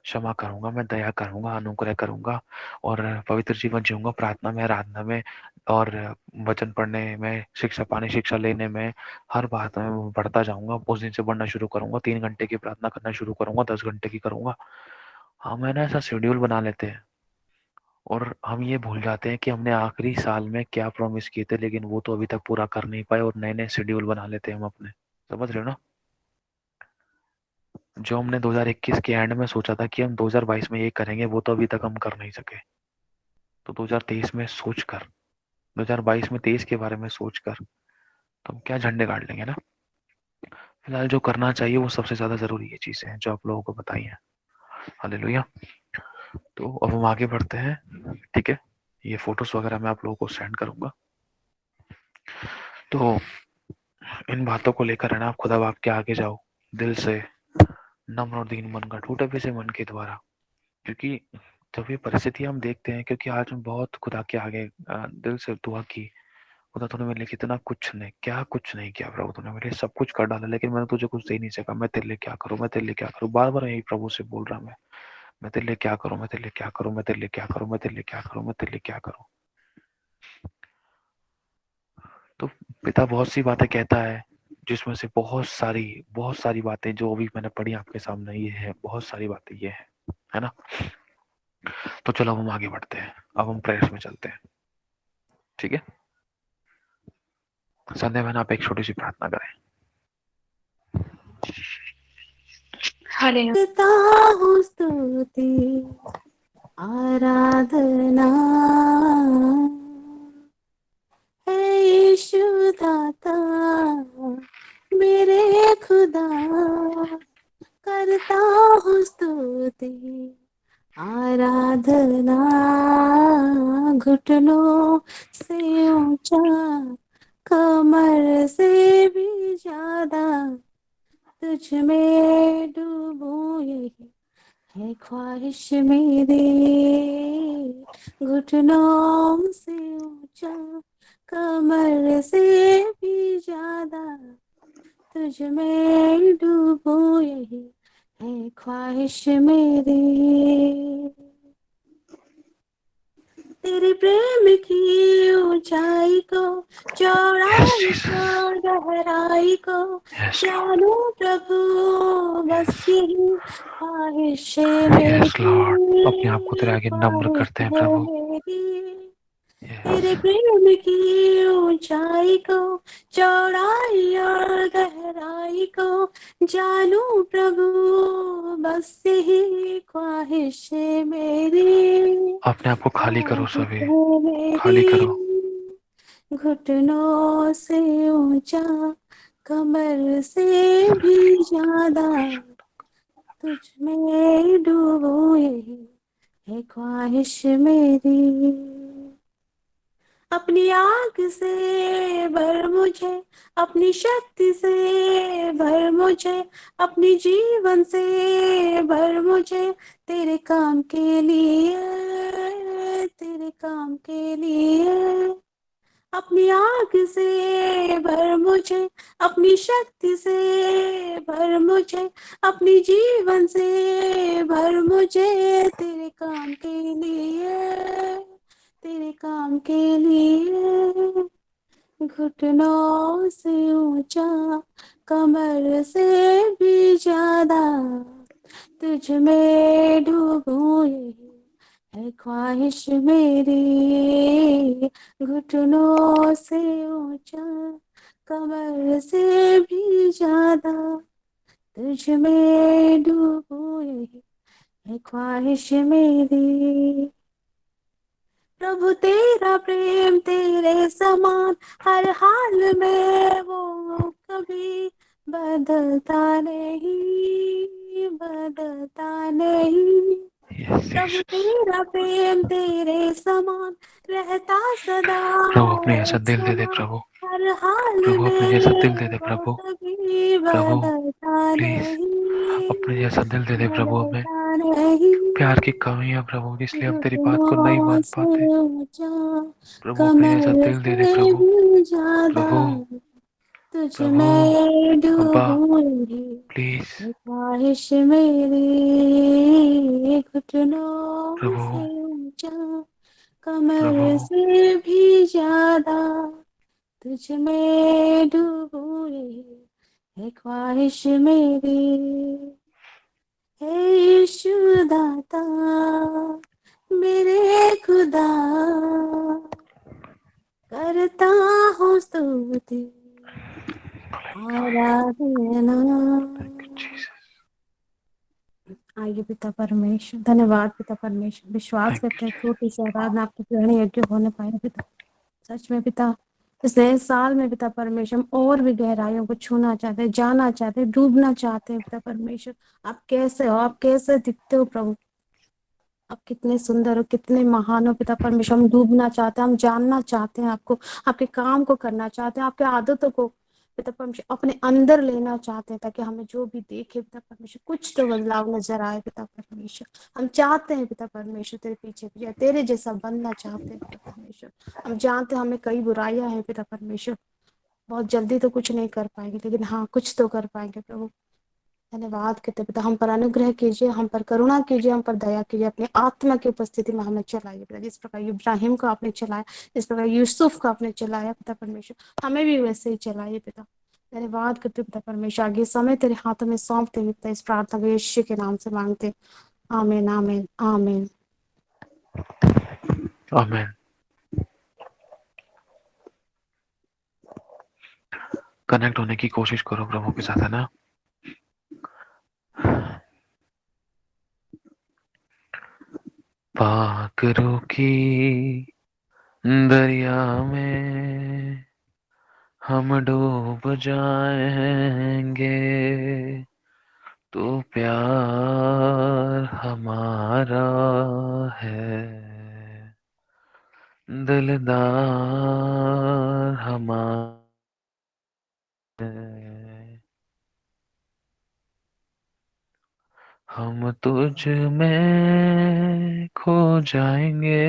क्षमा करूंगा, मैं दया करूंगा, अनुग्रह करूंगा, और पवित्र जीवन जीऊंगा, प्रार्थना में, आराधना में, और वचन पढ़ने में, शिक्षा पाने, शिक्षा लेने में, हर बात में बढ़ता जाऊंगा। उस दिन से बढ़ना शुरू करूंगा, 3 घंटे की प्रार्थना करना शुरू करूंगा, 10 घंटे की करूंगा। हम है ना ऐसा शेड्यूल बना लेते हैं, और हम ये भूल जाते हैं कि हमने आखिरी साल में क्या प्रॉमिस किए थे, लेकिन वो तो अभी तक पूरा कर नहीं पाए, और नए नए शेड्यूल बना लेते हैं हम अपने। समझ रहे हो ना। जो हमने 2021 के एंड में सोचा था कि हम 2022 में ये करेंगे, वो तो अभी तक हम कर नहीं सके। तो 2023 में सोचकर, 2022 में 23 के बारे में सोचकर तो हम क्या झंडे गाड़ लेंगे ना। फिलहाल जो करना चाहिए वो सबसे ज्यादा जरूरी ये चीजें हैं जो आप लोगों को बताई हैं। हालेलुया। तो अब हम आगे बढ़ते हैं, ठीक है। ये फोटोज वगैरह मैं आप लोगों को सेंड करूंगा। तो इन बातों को लेकर है ना, आप खुदा बाप के आगे जाओ, दिल से नम्र और दीन मन का, टूटे हुए से मन के द्वारा। क्योंकि जब ये परिस्थिति हम देखते हैं, क्योंकि आज हम बहुत खुदा के आगे दिल से दुआ की, खुदा तूने मेरे लिए कितना कुछ नहीं, क्या कुछ नहीं किया प्रभु, तूने मेरे लिए सब कुछ कर डाला, लेकिन मैंने तुझे कुछ दे नहीं सका। मैं तेरे लिए क्या करूं, मैं तेरे लिए क्या करूं, बार बार यही प्रभु से बोल रहा मैं तेरे लिए क्या करूं, मैं तेरे लिए क्या करूं, मैं तेरे लिए क्या करूं, मैं तेरे लिए क्या करूं, मैं तेरे लिए क्या करूं। तो पिता बहुत सी बातें कहता है, जिसमें से बहुत सारी बातें जो अभी मैंने पढ़ी आपके सामने, ये है बहुत सारी बातें, ये है ना। तो चलो अब हम आगे बढ़ते हैं, अब हम प्रेयर्स में चलते हैं, ठीक है। संध्या बहन आप एक छोटी सी प्रार्थना करें। हालेलुया। करता हूँ स्तुति आराधना है यीशु दाता मेरे खुदा, करता हूँ स्तुति आराधना घुटनों से ऊंचा, कमर से भी ज्यादा तुझ में डूबूं यही है ख्वाहिश मेरी, घुटनों से ऊंचा, कमर से भी ज्यादा तुझ में डूबूं यही है ख्वाहिश मेरी। तेरे प्रेम की ऊंचाई को, चौड़ाई को, गहराई को जानू प्रभु, बस यही ख्वाहिश है मेरी, अपने आप को तेरे आगे नम्र ख्वाहिश करते हैं है प्रभु। मेरी। तेरे प्रेम की ऊंचाई को, चौड़ाई और गहराई को जानू प्रभु, बस यही ख्वाहिश है मेरी, अपने आप को खाली करो सभी, ख्वाहिश है खाली करो। मेरी। घुटनों से ऊंचा, कमर से भी ज्यादा तुझ में डूबो यही है ख्वाहिश मेरी। अपनी आग से भर मुझे, अपनी शक्ति से भर मुझे, अपनी जीवन से भर मुझे, तेरे काम के लिए, तेरे काम के लिए। अपनी आग से भर मुझे, अपनी शक्ति से भर मुझे, अपनी जीवन से भर मुझे, तेरे काम के लिए, तेरे काम के लिए। घुटनों से ऊंचा, कमर से भी ज्यादा तुझ में डूबूं यही है ख्वाहिश मेरी। घुटनों से ऊंचा, कमर से भी ज्यादा तुझ में डूबूं यही है ख्वाहिश मेरी। प्रभु तेरा प्रेम तेरे समान, हर हाल में वो कभी बदलता नहीं, बदलता नहीं। प्रभु तेरा प्रेम तेरे समान रहता सदा प्रभु अपने ऐसा दिल दे दे समान, प्रभु, हर हाल प्रभु अपने जैसा दिल दे में दे वो प्रभु, कभी प्रभु बदलता प्लीज नहीं, अपने जैसा दिल दे दे प्रभु। हमें बदलता नहीं। प्यार की कमी है प्रभु, इसलिए हम तेरी बात को नहीं घुटनों मान से पाते। ऊंचा, प्रभु अपने जैसा कमर दिल दे दे से प्रभु, भी ज्यादा प्रभु तुझ प्रभु में अब्बा डूबूंगी प्लीज ये ख्वाहिश मेरी। घुटनों प्रभु, से ऊंचा, प्रभु कमर से भी ज्यादा तुझ में डूबूं यही है ख्वाहिश मेरी। हे यीशु दाता मेरे खुदा, करता हूँ स्तुति आराधना। आइए पिता परमेश्वर, धन्यवाद पिता परमेश्वर, विश्वास थैंक करते यू हैं जीसस। छोटी सी आराधना आपके ग्रहण योग्य होने पाए पिता। सच में पिता, इस नए साल में पिता परमेश्वर हम और भी गहराइयों को छूना चाहते हैं, जाना चाहते हैं, डूबना चाहते हैं पिता परमेश्वर। आप कैसे हो, आप कैसे दिखते हो प्रभु, आप कितने सुंदर हो, कितने महान हो पिता परमेश्वर। हम डूबना चाहते हैं, हम जानना चाहते हैं आपको, आपके काम को करना चाहते हैं, आपके आदतों को पिता परमेश्वर अपने अंदर लेना चाहते हैं, ताकि हमें जो भी देखे पिता परमेश्वर कुछ तो बदलाव नजर आए पिता परमेश्वर। हम चाहते हैं पिता परमेश्वर तेरे पीछे पीछे तेरे जैसा बनना चाहते हैं पिता परमेश्वर। हम जानते हैं हमें कई बुराइयां हैं पिता परमेश्वर, बहुत जल्दी तो कुछ नहीं कर पाएंगे, लेकिन हाँ कुछ तो कर पाएंगे प्रभु। धन्यवाद करते पिता, हम पर अनुग्रह कीजिए, हम पर करुणा कीजिए, हम पर दया कीजिए, अपनी आत्मा की उपस्थिति में हमें चलाइए पिता। जिस प्रकार इब्राहिम को आपने चलाया, जिस प्रकार यूसुफ को आपने चलाया पिता परमेश्वर, हमें भी वैसे ही चलाइए पिता। धन्यवाद करते पिता परमेश्वर, आगे समय तेरे हाथों में सौंपते हैं पिता। इस प्रार्थना को यीशु के नाम से मांगते हैं, आमीन आमीन आमीन। आमीन। कनेक्ट होने की कोशिश करो प्रभु के साथ, है ना। पाक रूह की दरिया में हम डूब जाएंगे, तो प्यार हमारा है, दिलदार हमारा है। हम तुझ में खो जाएंगे।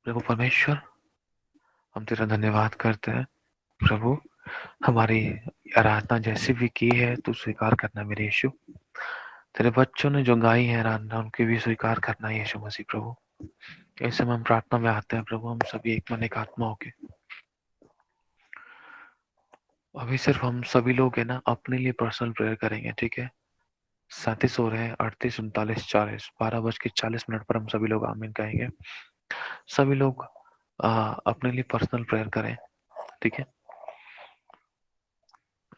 प्रभु परमेश्वर, हम तेरा धन्यवाद करते हैं। प्रभु, हमारी आराधना जैसी भी की है तू स्वीकार करना मेरे यीशु। तेरे बच्चों ने जो गाई है आराधना उनकी भी स्वीकार करना यीशु मसीह। प्रभु, ऐसे हम प्रार्थना में आते हैं प्रभु, हम सभी एक मन एक आत्मा होके अभी सिर्फ हम सभी लोग है ना अपने लिए पर्सनल प्रेयर करेंगे, ठीक है। 37 हो रहे हैं, 38, 39, 40, 12:40 पर हम सभी लोग आमीन कहेंगे। सभी लोग अपने लिए पर्सनल प्रेयर करें, ठीक है।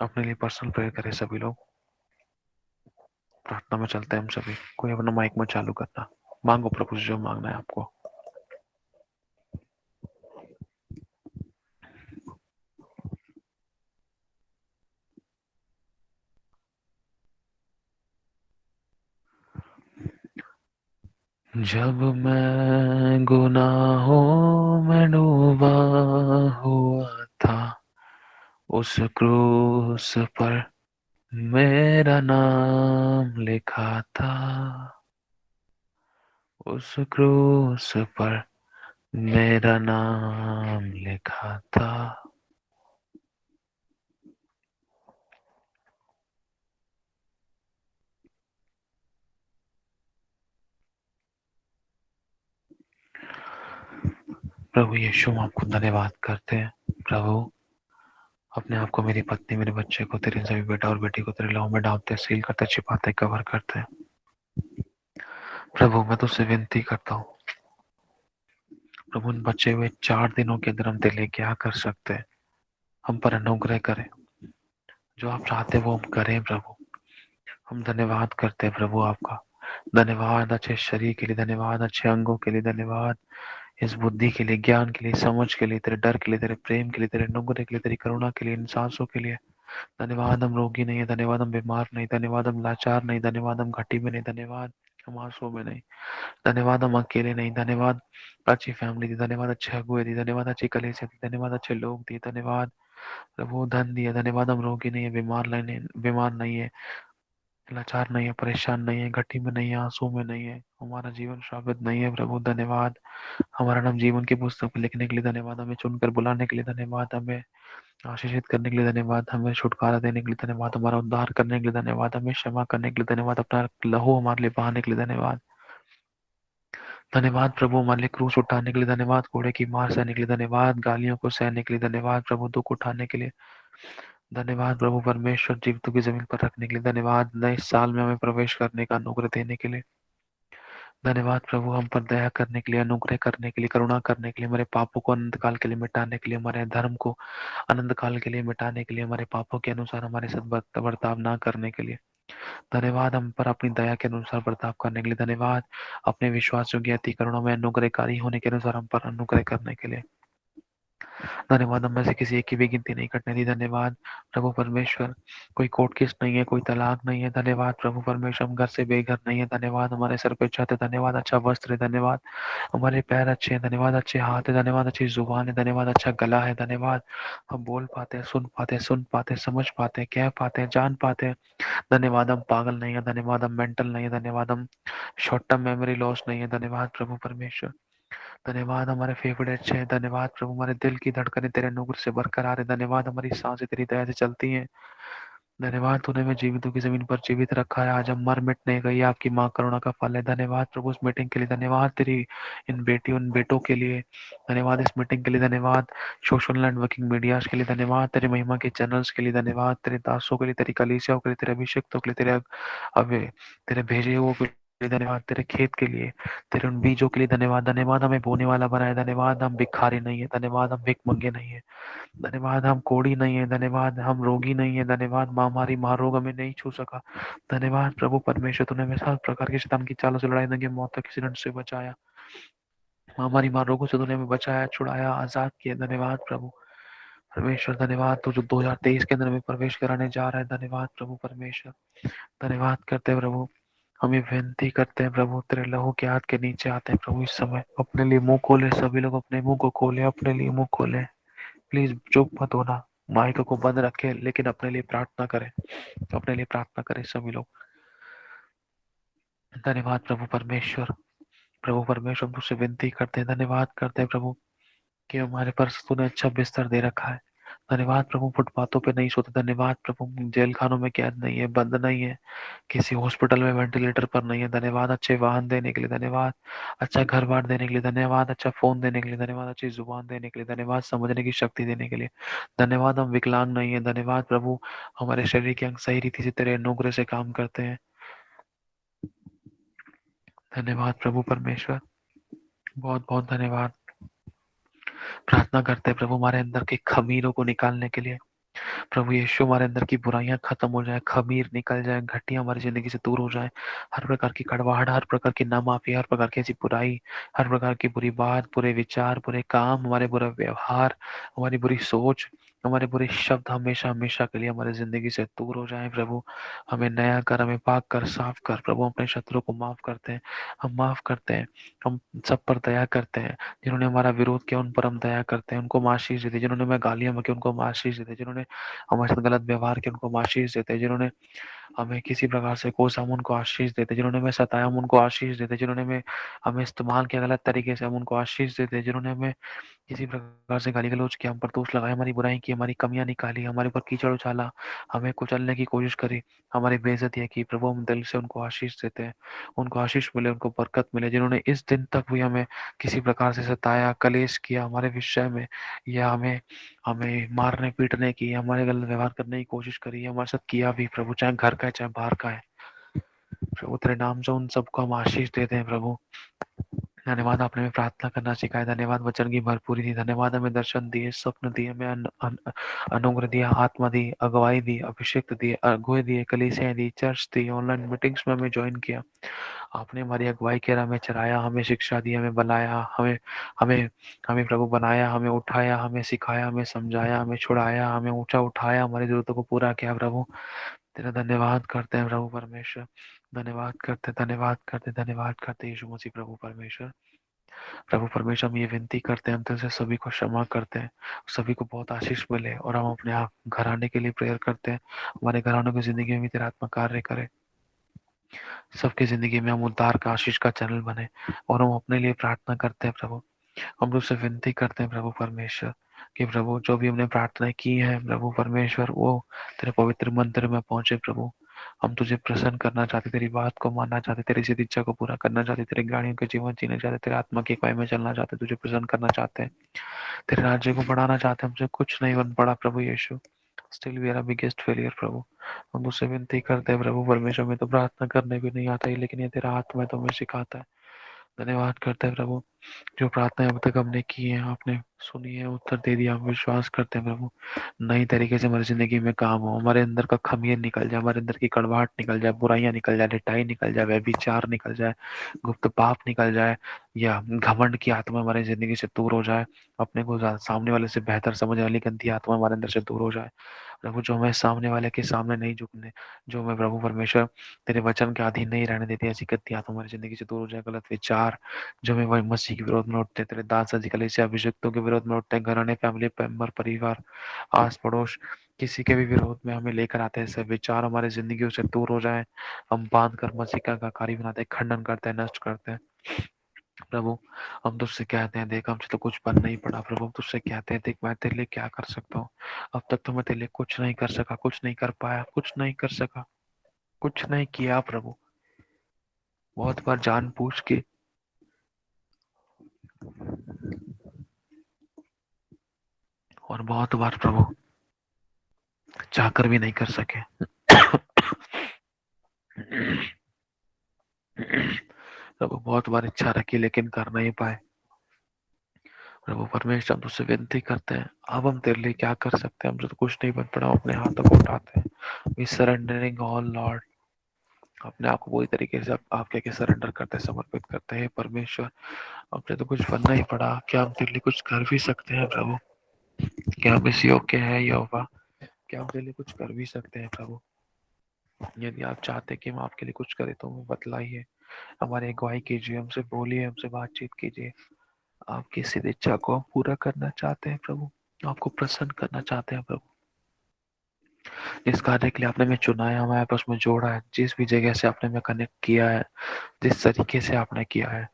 अपने लिए पर्सनल प्रेयर करें सभी लोग। प्रार्थना में चलते हैं हम सभी। कोई अपना माइक में चालू करना, मांगो प्रभु से जो मांगना है आपको। जब मैं गुनाहों में डूबा हुआ था, उस क्रूस पर मेरा नाम लिखा था, उस क्रूस पर मेरा नाम लिखा था। प्रभु यीशु, हम आपको धन्यवाद करते हैं। प्रभु, अपने आप को, मेरी पत्नी, मेरे बच्चे को, तेरे सभी बेटा और बेटी को तेरे लहू में डालते, सील करते, छिपाते, कवर करते हैं। प्रभु, मैं तुझसे विनती करता हूँ प्रभु, उन बचे हुए 4 दिनों के अंदर हम तेरे लिए क्या कर सकते हैं, हम पर अनुग्रह करें। जो आप चाहते हैं वो हम करें प्रभु। हम धन्यवाद करते हैं प्रभु आपका। धन्यवाद अच्छे शरीर के लिए, धन्यवाद अच्छे अंगों के लिए, धन्यवाद इस बुद्धि के लिए, ज्ञान के लिए, समझ के लिए, तेरे डर के लिए, तेरे प्रेम के लिए, तेरे अनुग्रह के लिए, तेरी करुणा के लिए, इन सांसों के लिए। धन्यवाद हम रोगी नहीं है, धन्यवाद हम बीमार नहीं, धन्यवाद हम लाचार नहीं, धन्यवाद हम घटी में नहीं, धन्यवाद हम आंसू में नहीं, धन्यवाद हम अकेले नहीं, धन्यवाद अच्छी फैमिली दी, धन्यवाद अच्छे अगुए दी, धन्यवाद अच्छी कलीसिया दी, धन्यवाद अच्छे लोग दिए, धन्यवाद प्रभु धन दिया, धन्यवाद हम रोगी नहीं है, बीमार नहीं है, लाचार नहीं है, परेशान नहीं है, घटी में नहीं है, आंसू में नहीं है, हमारा जीवन शाबित नहीं है प्रभु। धन्यवाद हमारा नाम जीवन की पुस्तक में लिखने के लिए, धन्यवाद हमें चुनकर बुलाने के लिए, धन्यवाद हमें आशीषित करने के लिए, धन्यवाद हमें छुटकारा देने के लिए, धन्यवाद हमारा उद्धार करने के लिए, धन्यवाद हमें क्षमा करने के लिए, धन्यवाद अपना लहू हमारे लिए बहाने के लिए, धन्यवाद। धन्यवाद प्रभु हमारे लिए क्रूस उठाने के लिए, धन्यवाद घोड़े की मार सहने के लिए, धन्यवाद गालियों को सहने के लिए, धन्यवाद प्रभु दुख उठाने के लिए, धन्यवाद प्रभु परमेश्वर जीवितों की जमीन पर रखने के लिए, धन्यवाद नए साल में हमें प्रवेश करने का अनुग्रह देने के लिए, धन्यवाद प्रभु हम पर दया करने के लिए, अनुग्रह करने के लिए, करुणा करने के लिए, हमारे पापों को अनंत काल के लिए मिटाने के लिए, हमारे धर्म को अनंत काल के लिए मिटाने के लिए, हमारे पापों के अनुसार हमारे साथ बर्ताव ना करने के लिए, धन्यवाद हम पर अपनी दया के अनुसार बर्ताव करने के लिए, धन्यवाद अपने विश्वास योग्य अति करुणा में अनुग्रहकारी होने के अनुसार हम पर अनुग्रह करने के लिए, धन्यवाद हम में से किसी एक की भी गिनती नहीं करने दी, धन्यवाद प्रभु परमेश्वर कोई कोर्ट केस नहीं है, कोई तलाक नहीं है, धन्यवाद प्रभु परमेश्वर हम घर से बेघर नहीं है, धन्यवाद हमारे सर पे छत है, धन्यवाद अच्छा वस्त्र है, धन्यवाद हमारे पैर अच्छे हैं, धन्यवाद अच्छे हाथ है, धन्यवाद अच्छी जुबान है, धन्यवाद अच्छा गला है, धन्यवाद हम बोल पाते हैं, सुन पाते हैं, समझ पाते हैं, कह पाते हैं, जान पाते हैं, धन्यवाद हम पागल नहीं है, धन्यवाद हम मेंटल नहीं है, धन्यवाद हम शॉर्ट टर्म मेमोरी लॉस नहीं है, धन्यवाद प्रभु परमेश्वर, धन्यवाद हमारे फेवरेट अच्छे हैं, धन्यवाद प्रभु हमारे दिल की धड़कनें तेरे अनुग्रह से बरकरार है, धन्यवाद हमारी सांसें तेरी दया से चलती हैं, धन्यवाद तूने हमें जीवितों की जमीन पर जीवित रखा है, आज हम मर मिट नहीं गई, आपकी माँ करुणा का फल है, धन्यवाद प्रभु इस मीटिंग के लिए, धन्यवाद तेरी इन बेटियों इन बेटों के लिए, धन्यवाद इस मीटिंग के लिए, धन्यवाद सोशल नेटवर्किंग मीडियाज के लिए, धन्यवाद तेरी महिमा के चैनल्स के लिए, धन्यवाद तेरे दासों के लिए, तेरी कलीसियाओं के लिए, तेरे अभिषेक्तों के लिए, तेरे भेजे हुए धन्यवाद, तेरे खेत के लिए, तेरे उन बीजों के लिए धन्यवाद। धन्यवाद हमें बोने वाला बनाया, धन्यवाद हम भिखारी नहीं है, धन्यवाद हम भिख मंगे नहीं है, धन्यवाद हम कोढ़ी नहीं है, धन्यवाद हम रोगी नहीं है, धन्यवाद महामारी महारोग हमें नहीं छू सका। धन्यवाद प्रभु परमेश्वर, तूने हमें हर प्रकार के शैतान की चालों से लड़ाई दंगे मौत तक एक्सीडेंट से बचाया, महामारी महारोगों से तूने हमें बचाया, छुड़ाया, आजाद किया। धन्यवाद प्रभु परमेश्वर, धन्यवाद तू जो 2023 के अंदर में प्रवेश कराने जा रहा है। धन्यवाद प्रभु परमेश्वर, धन्यवाद करते हैं प्रभु। हम ये विनती करते हैं प्रभु, तेरे लहू के हाथ के नीचे आते हैं प्रभु। इस समय अपने लिए मुंह खोले, सभी लोग अपने मुंह को खोले, अपने लिए मुंह खोले। प्लीज चुप मत होना, माइक को बंद रखे, लेकिन अपने लिए प्रार्थना करें, अपने लिए प्रार्थना करें सभी लोग। धन्यवाद प्रभु परमेश्वर, प्रभु परमेश्वर तुझसे विनती करते हैं, धन्यवाद करते हैं प्रभु कि हमारे पास तूने अच्छा बिस्तर दे रखा है। धन्यवाद प्रभु, फुटपाथों पे नहीं सोते। धन्यवाद प्रभु, जेल खानों में कैद नहीं है, बंद नहीं है, किसी हॉस्पिटल में वेंटिलेटर पर नहीं है। धन्यवाद अच्छे वाहन देने के लिए, धन्यवाद अच्छा घर बार देने के लिए, धन्यवाद अच्छा फोन देने के लिए, धन्यवाद अच्छी जुबान देने के लिए, धन्यवाद समझने की शक्ति देने के लिए, धन्यवाद हम विकलांग नहीं है। धन्यवाद प्रभु, हमारे शरीर के अंग सही रीति से तेरे अनुग्रह से काम करते हैं। धन्यवाद प्रभु परमेश्वर, बहुत बहुत धन्यवाद। प्रार्थना करते हैं प्रभु हमारे अंदर के खमीरों को निकालने के लिए। प्रभु यीशु, हमारे अंदर की बुराइयां खत्म हो जाए, खमीर निकल जाए, घटिया हमारी जिंदगी से दूर हो जाए। हर प्रकार की कड़वाहट, हर प्रकार की नामाफी, हर प्रकार की ऐसी बुराई, हर प्रकार की बुरी बात, बुरे विचार, बुरे काम, हमारे बुरा व्यवहार, हमारी बुरी सोच, हमारे बुरे शब्द हमेशा हमेशा के लिए हमारी जिंदगी से दूर हो जाए। प्रभु हमें नया कर, हमें पाक कर, साफ कर। प्रभु अपने शत्रु को माफ करते हैं, हम माफ करते हैं, हम सब पर दया करते हैं। जिन्होंने हमारा विरोध किया उन पर हम दया करते हैं, उनको हम आशीष देते हैं। जिन्होंने हमें गालियां बकी उनको हम आशीष देते हैं। जिन्होंने हमारे साथ गलत व्यवहार किया उनको हम आशीष देते हैं। जिन्होंने हमें किसी प्रकार से कोसा हम उनको आशीष देते हैं। जिन्होंने हमें सताया हम उनको आशीष देते हैं। जिन्होंने हमें इस्तेमाल किया गलत तरीके से हम उनको आशीष देते हैं। जिन्होंने हमें किसी प्रकार से गाली गलौज किया, हम पर दोष लगाया, हमारी बुराई की, हमारी कमियां निकाली, हमारे ऊपर कीचड़ उछाला, हमें कुचलने की कोशिश करी, हमारी बेइज्जती की, प्रभु हम दिल से उनको आशीष देते हैं। उनको आशीष मिले, उनको बरकत मिले। जिन्होंने इस दिन तक भी हमें किसी प्रकार से सताया, कलेश किया हमारे विषय में, या हमें हमें मारने पीटने की, हमारे गलत व्यवहार करने की कोशिश करी, हमारे साथ किया भी प्रभु, चाहे घर का है चाहे बाहर का है, प्रभु तेरे नाम से उन सबको हम आशीष देते हैं। प्रभु धन्यवाद, आपने हमें प्रार्थना करना सिखाया। धन्यवाद वचन की भरपूरी दी। धन्यवाद हमें दर्शन दिए, स्वप्न दिए, हमें अनुग्रह दिया, आत्मा दी, अगुवाई दी, अभिषेक दिए, अगुए दिए, कलीसियाएं दी, चर्च दी, ऑनलाइन मीटिंग्स में हमें ज्वाइन किया। आपने हमारी अगुवाई किया, हमें चराया, हमें शिक्षा दी, हमें बनाया, हमें हमें हमें प्रभु बनाया, हमें उठाया, हमें सिखाया, हमें समझाया, हमें छुड़ाया, हमें ऊंचा उठाया, हमारी जरूरतों को पूरा किया। प्रभु तेरा धन्यवाद करते हैं प्रभु परमेश्वर, धन्यवाद करते, धन्यवाद करते, धन्यवाद करते यीशु मसीह प्रभु परमेश्वर। प्रभु परमेश्वर हम ये विनती करते हैं, हम तुझसे सभी को क्षमा करते हैं, सभी को बहुत आशीष मिले, और हम अपने आप घराने के लिए प्रेयर करते हैं। हमारे घरानों की जिंदगी में भी तेरा आत्मा कार्य करे, सबकी जिंदगी में हम उद्धार का, आशीष का चैनल बने, और हम अपने लिए प्रार्थना करते हैं प्रभु। हम तुझसे विनती करते हैं प्रभु परमेश्वर कि प्रभु जो भी हमने प्रार्थना की है प्रभु परमेश्वर, वो तेरे पवित्र मंदिर में पहुंचे। प्रभु हम तुझे प्रसन्न करना चाहते, तेरी बात को मानना चाहते, तेरी सिद्ध इच्छा को पूरा करना चाहते, तेरे गाड़ियों के जीवन जीना चाहते, तेरे आत्मा की अगुवाई में चलना चाहते, तुझे प्रसन्न करना चाहते हैं, तेरे राज्य को बढ़ाना चाहते हैं। हमसे कुछ नहीं बन पड़ा प्रभु Yeshu, still we are biggest failure. प्रभु हम तुझसे विनती करते हैं प्रभु परमेश्वर, में तो प्रार्थना करने भी नहीं आता है, लेकिन ये तेरा आत्मा है तो हमें सिखाता है। धन्यवाद करते हैं प्रभु, जो प्रार्थना अब तक हमने की है, आपने सुनी है, उत्तर दे दिया। हम विश्वास करते हैं प्रभु नई तरीके से हमारी जिंदगी में काम हो, हमारे अंदर का खमीर निकल जाए, हमारे अंदर की कड़वाहट निकल जाए, बुराइयां निकल जाए, लिटाई निकल जाए, व्यभिचार निकल जाए, गुप्त पाप निकल जाए, या घमंड की आत्मा हमारी जिंदगी से दूर हो जाए, अपने को सामने वाले से बेहतर समझने वाली गंदी आत्मा हमारे अंदर से दूर हो जाए। प्रभु जो हमें सामने वाले के सामने नहीं झुकने, जो हमें प्रभु परमेश्वर तेरे वचन के अधीन नहीं रहने देती, ऐसी गंदी आत्मा हमारी जिंदगी से दूर हो जाए। गलत विचार जो हमें वही मसीह के विरोध में उठते, तेरे दास कलीसिया अभिषिक्तों के विरोध में उठते हैं, घराने, फैमिली मेंबर, परिवार, आस पड़ोस, किसी के भी विरोध में हमें लेकर आते हैं, ऐसे विचार हमारी जिंदगी से दूर हो जाए। हम बांध कर मसीह का कार्य बनाते हैं, खंडन करते हैं, नष्ट करते हैं। प्रभु हम तुझसे कहते हैं, देख हमसे तो कुछ बन नहीं पड़ा। प्रभु हम तुझसे कहते हैं, देख मैं तेरे लिए क्या कर सकता हूँ, अब तक तो मैं तेरे लिए कुछ नहीं कर सका, कुछ नहीं कर पाया, कुछ नहीं कर सका, कुछ नहीं किया प्रभु। बहुत बार जान पूछ के और बहुत बार प्रभु चाहकर भी नहीं कर सके। प्रभु बहुत बार इच्छा रखी लेकिन कर नहीं पाए। प्रभु परमेश्वर हम तुझसे विनती करते हैं, अब हम तेरे लिए क्या कर सकते हैं, हमसे तो कुछ नहीं बन पड़ा, अपने हाथों को उठाते हैं। वी सरेंडरिंग ऑल लॉर्ड, अपने आप को पूरी तरीके से आपके आगे सरेंडर करते हैं, समर्पित करते हैं। परमेश्वर अपने तो कुछ बनना ही पड़ा, क्या हम तेरे लिए कुछ कर भी सकते हैं प्रभु? क्या हम इस योग्य है यहोवा? क्या हम तेरे लिए कुछ कर भी सकते हैं प्रभु? यदि आप चाहते हैं कि हम आपके लिए कुछ करें तो हमें बतलाइए, हमारी अगुवाई कीजिए, हमसे बोलिए, हमसे बातचीत कीजिए। आपकी इस इच्छा को हम पूरा करना चाहते हैं प्रभु, आपको प्रसन्न करना चाहते हैं प्रभु। जिस कार्य के लिए आपने हमें चुना है, हमारे पास में जोड़ा है, जिस भी जगह से आपने हमें कनेक्ट किया है, जिस तरीके से आपने किया है,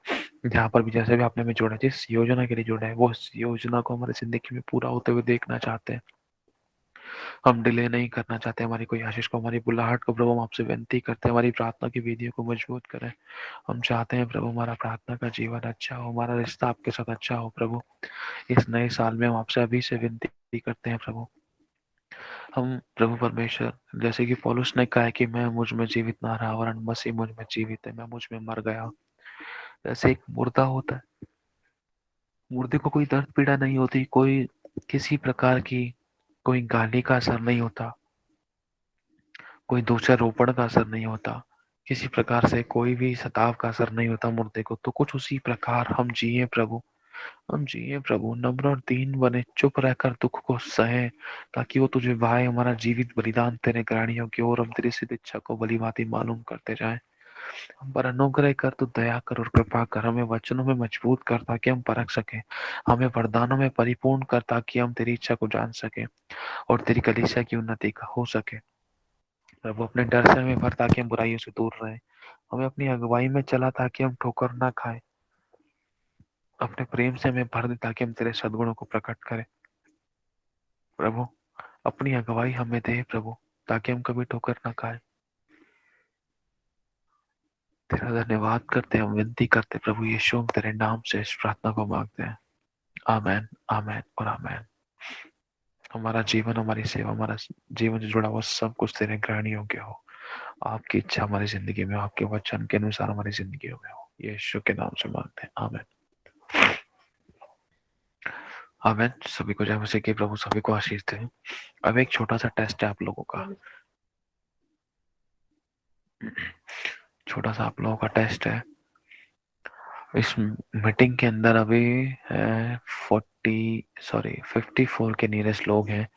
जहाँ पर भी जैसे भी आपने हमें जोड़ा है, जिस योजना के लिए जोड़ा है, वो उस योजना को हमारी जिंदगी में पूरा होते हुए देखना चाहते हैं। हम डिले नहीं करना चाहते हमारी कोई आशीष को, हमारी बुलाहट को। प्रभु हम आपसे विनती करते हैं, हमारी प्रार्थना की विधियों को मजबूत करें। हम चाहते हैं प्रभु हमारा प्रार्थना का जीवन अच्छा हो, हमारा रिश्ता आपके साथ अच्छा हो प्रभु। इस नए साल में हम आपसे अभी से विनती करते हैं प्रभु। हम प्रभु परमेश्वर, जैसे कि पौलुस ने कहा है कि मैं मुझ में जीवित ना रहा और मसीह मुझ में जीवित है, मैं मुझ में मर गया। जैसे एक मुर्दा होता है, मुर्दे को कोई दर्द पीड़ा नहीं होती, कोई किसी प्रकार की कोई गाली का असर नहीं होता, कोई दोषारोपण का असर नहीं होता, किसी प्रकार से कोई भी सताव का असर नहीं होता मुर्दे को। तो कुछ उसी प्रकार हम जिए प्रभु, हम जिए प्रभु, नम्र और दीन बने, चुप रहकर दुख को सहे, ताकि वो तुझे भाई हमारा जीवित बलिदान तेरे ग्राणियों की ओर, हम तेरी सिद्ध इच्छा को भली भांति मालूम करते जाएं। हम पर अनुग्रह कर, तू दया कर और कृपा कर, हमें वचनों में मजबूत कर ताकि हम परख सके, हमें वरदानों में परिपूर्ण कर ताकि हम तेरी इच्छा को जान सके और तेरी कलीसिया की उन्नति का हो सके। प्रभु अपने डर से हमें भर ताकि हम बुराइयों से दूर रहे, हमें अपनी अगुवाई में चला ताकि हम ठोकर ना खाए, अपने प्रेम से हमें भर दे ताकि हम तेरे सद्गुणों को प्रकट करें। प्रभु अपनी अगुवाई हमें दे प्रभु, ताकि हम कभी ठोकर ना खाए। तेरा धन्यवाद करते हैं, हम विनती करते प्रभु यीशु, हम तेरे नाम से इस प्रार्थना को मांगते हैं। आमेन, आमेन और आमेन। हमारा जीवन, हमारी सेवा, हमारा जीवन से जुड़ा हुआ सब कुछ तेरे ग्रहण योग्य हो। आपकी इच्छा हमारी जिंदगी में, आपके वचन के अनुसार हमारी जिंदगी में हो, यीशु के नाम से मांगते हैं। आमेन, आमेन। सभी को जय मसीह की। प्रभु सभी को आशीष दे। अब एक छोटा सा टेस्ट है आप लोगों का, छोटा सा आप लोगों का टेस्ट है। इस मीटिंग के अंदर अभी 54 के नियरेस्ट लोग हैं,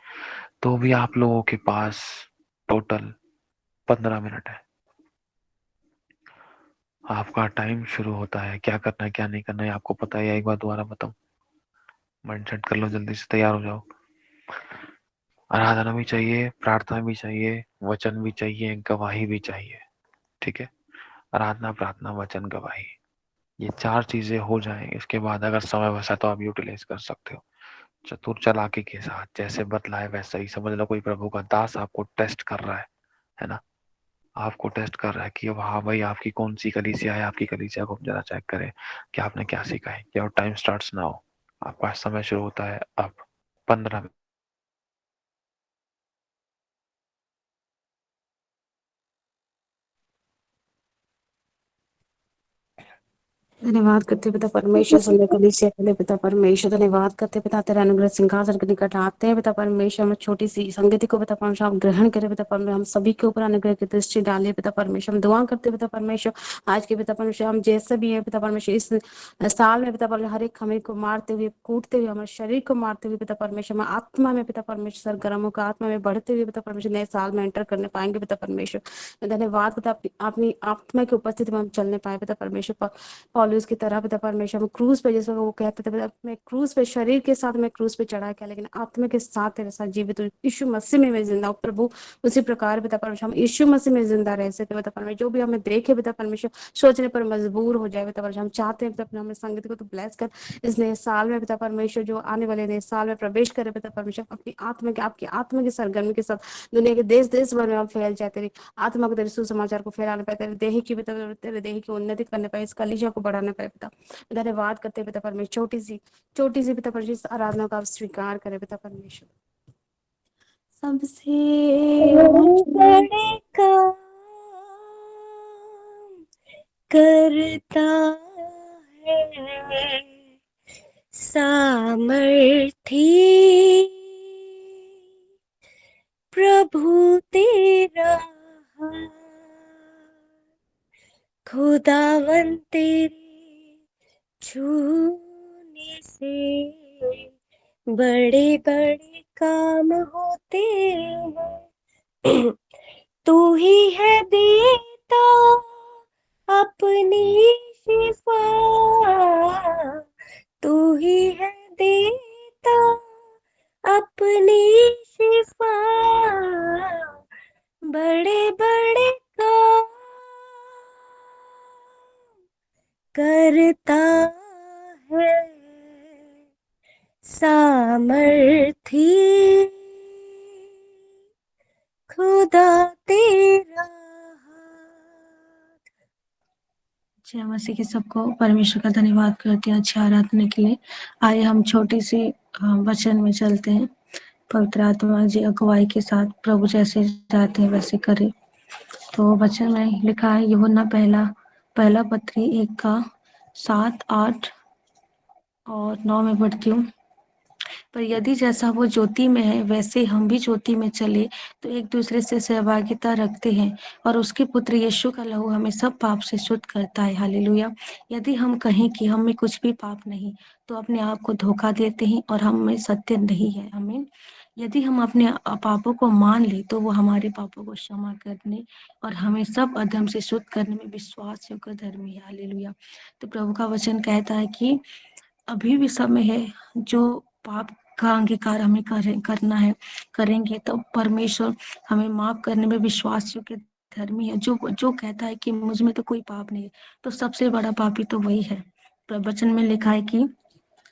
तो भी आप लोगों के पास टोटल 15 मिनट है। आपका टाइम शुरू होता है। क्या करना है क्या नहीं करना है आपको पता है, एक बार दोबारा बताऊं? माइंड सेट कर लो, जल्दी से तैयार हो जाओ। आराधना भी चाहिए, प्रार्थना भी चाहिए, वचन भी चाहिए, गवाही भी चाहिए। ठीक है, आराधना, प्रार्थना, वचन, गवाही, ये 4 चीजें हो जाएं, इसके बाद अगर समय बचा तो आप यूटिलाइज कर सकते हो चतुर चालाकी के साथ। जैसे बतलाए वैसा ही समझ लो, कोई प्रभु का दास आपको टेस्ट कर रहा है ना, आपको टेस्ट कर रहा है कि हाँ भाई आपकी कौन सी कलीसिया है, आपकी कलीसिया को जरा चेक करें कि आपने क्या सीखा है। क्या टाइम स्टार्ट्स नाउ, आपका समय शुरू होता है अब। 15 धन्यवाद करते पिता परमेश्वर, सुंदर कलीसिया के लिए पिता परमेश्वर धन्यवाद करते पिता, तेरा अनुग्रह सिंहासन के निकट आते हैं पिता परमेश्वर। हम छोटी सी संगति को पिता परमेश्वर आप ग्रहण करें पिता परमेश्वर, हम सभी के ऊपर अनुग्रह की दृष्टि डालिए पिता परमेश्वर। हम दुआ करते पिता परमेश्वर आज के पिता परमेश्वर, हम जैसे भी है पिता परमेश्वर इस साल में पिता परमेश्वर हर एक हमें को मारते हुए, कूटते हुए, हमारे शरीर को मारते हुए पिता परमेश्वर, हम आत्मा में पिता परमेश्वर सरगर्म होकर आत्मा में बढ़ते हुए पिता परमेश्वर नए साल में एंटर करने पाएंगे पिता परमेश्वर। धन्यवाद पिता, अपनी आत्मा की उपस्थिति में हम चलने पाए पिता परमेश्वर। पौलुस की तरह पिता परमेश्वर, हम क्रूज पे, जैसे वो कहते थे पिता, मैं क्रूज पे शरीर के साथ मैं क्रूज पे चढ़ा क्या, लेकिन आत्मा के साथ तेरे साथ जीवित हूँ, यीशु मसीह में मैं जिंदा हूँ प्रभु। उसी प्रकार पिता परमेश्वर हम यीशु मसीह में जिंदा रह सके पिता परमेश्वर। जो भी हमें देखे पिता परमेश्वर सोचने पर मजबूर हो जाए पिता परमेश्वर। हम चाहते हैं पिता अपने हमें संगति को तो ब्लेस कर इस नए साल में पिता परमेश्वर, जो आने वाले नए साल में प्रवेश करे पिता परमेश्वर, अपनी आत्मा के, आपकी आत्मा की सरगर्मी के साथ दुनिया के देश देश भर में हम फैल जाए, तेरी आत्मा को, तेरे सुसमाचार को फैलाने पाए, तेरे देह की पिता, तेरे देह की उन्नति करने पाए, इस कलीसिया को बढ़ाने पाए पिता। धन्यवाद करते पिता परमेश्वर, छोटी सी पिता परमेश्वर इस आराधना का आप स्वीकार करें पिता परमेश्वर। सबसे बड़े काम कर करता है सामर्थी प्रभु तेरा हाथ, खुदावन तेरे छूने से बड़े बड़े काम होते हैं। तू ही है देता अपनी शिफा, तू ही है देता अपनी शिफा, बड़े बड़े काम करता है सामर्थी खुदा तेरा हाथ। जय मसीह की सबको परमेश्वर का धन्यवाद करते हैं अच्छी आराधना के लिए। आइए हम छोटी सी वचन में चलते हैं। पवित्र आत्मा जी अगुवाई के साथ प्रभु जैसे चाहते हैं वैसे करे। तो वचन में लिखा है यूहन्ना पहला पत्री 1:7, 8 और 9 में पढ़ती हूँ। पर यदि जैसा वो ज्योति में है वैसे हम भी ज्योति में चले तो एक दूसरे से सहभागिता रखते हैं और उसके पुत्र यीशु का लहू हमें सब पाप से शुद्ध करता है। हालेलुया। यदि हम कहें कि हम में कुछ भी पाप नहीं तो अपने आप को धोखा देते हैं और हम में सत्य नहीं है। आमीन। यदि हम अपने पापों को मान ले तो वो हमारे पापों को क्षमा करने और हमें सब अधर्म से शुद्ध करने में विश्वास योग्य धर्मी है। हालेलुया। तो प्रभु का वचन कहता है कि अभी भी समय है, जो पाप का अंगीकार हमें करना है करेंगे तो परमेश्वर हमें माफ करने में विश्वास योग्य धर्मी है। जो कहता है कि मुझ में तो कोई पाप नहीं है तो सबसे बड़ा पापी तो वही है। वचन में लिखा है कि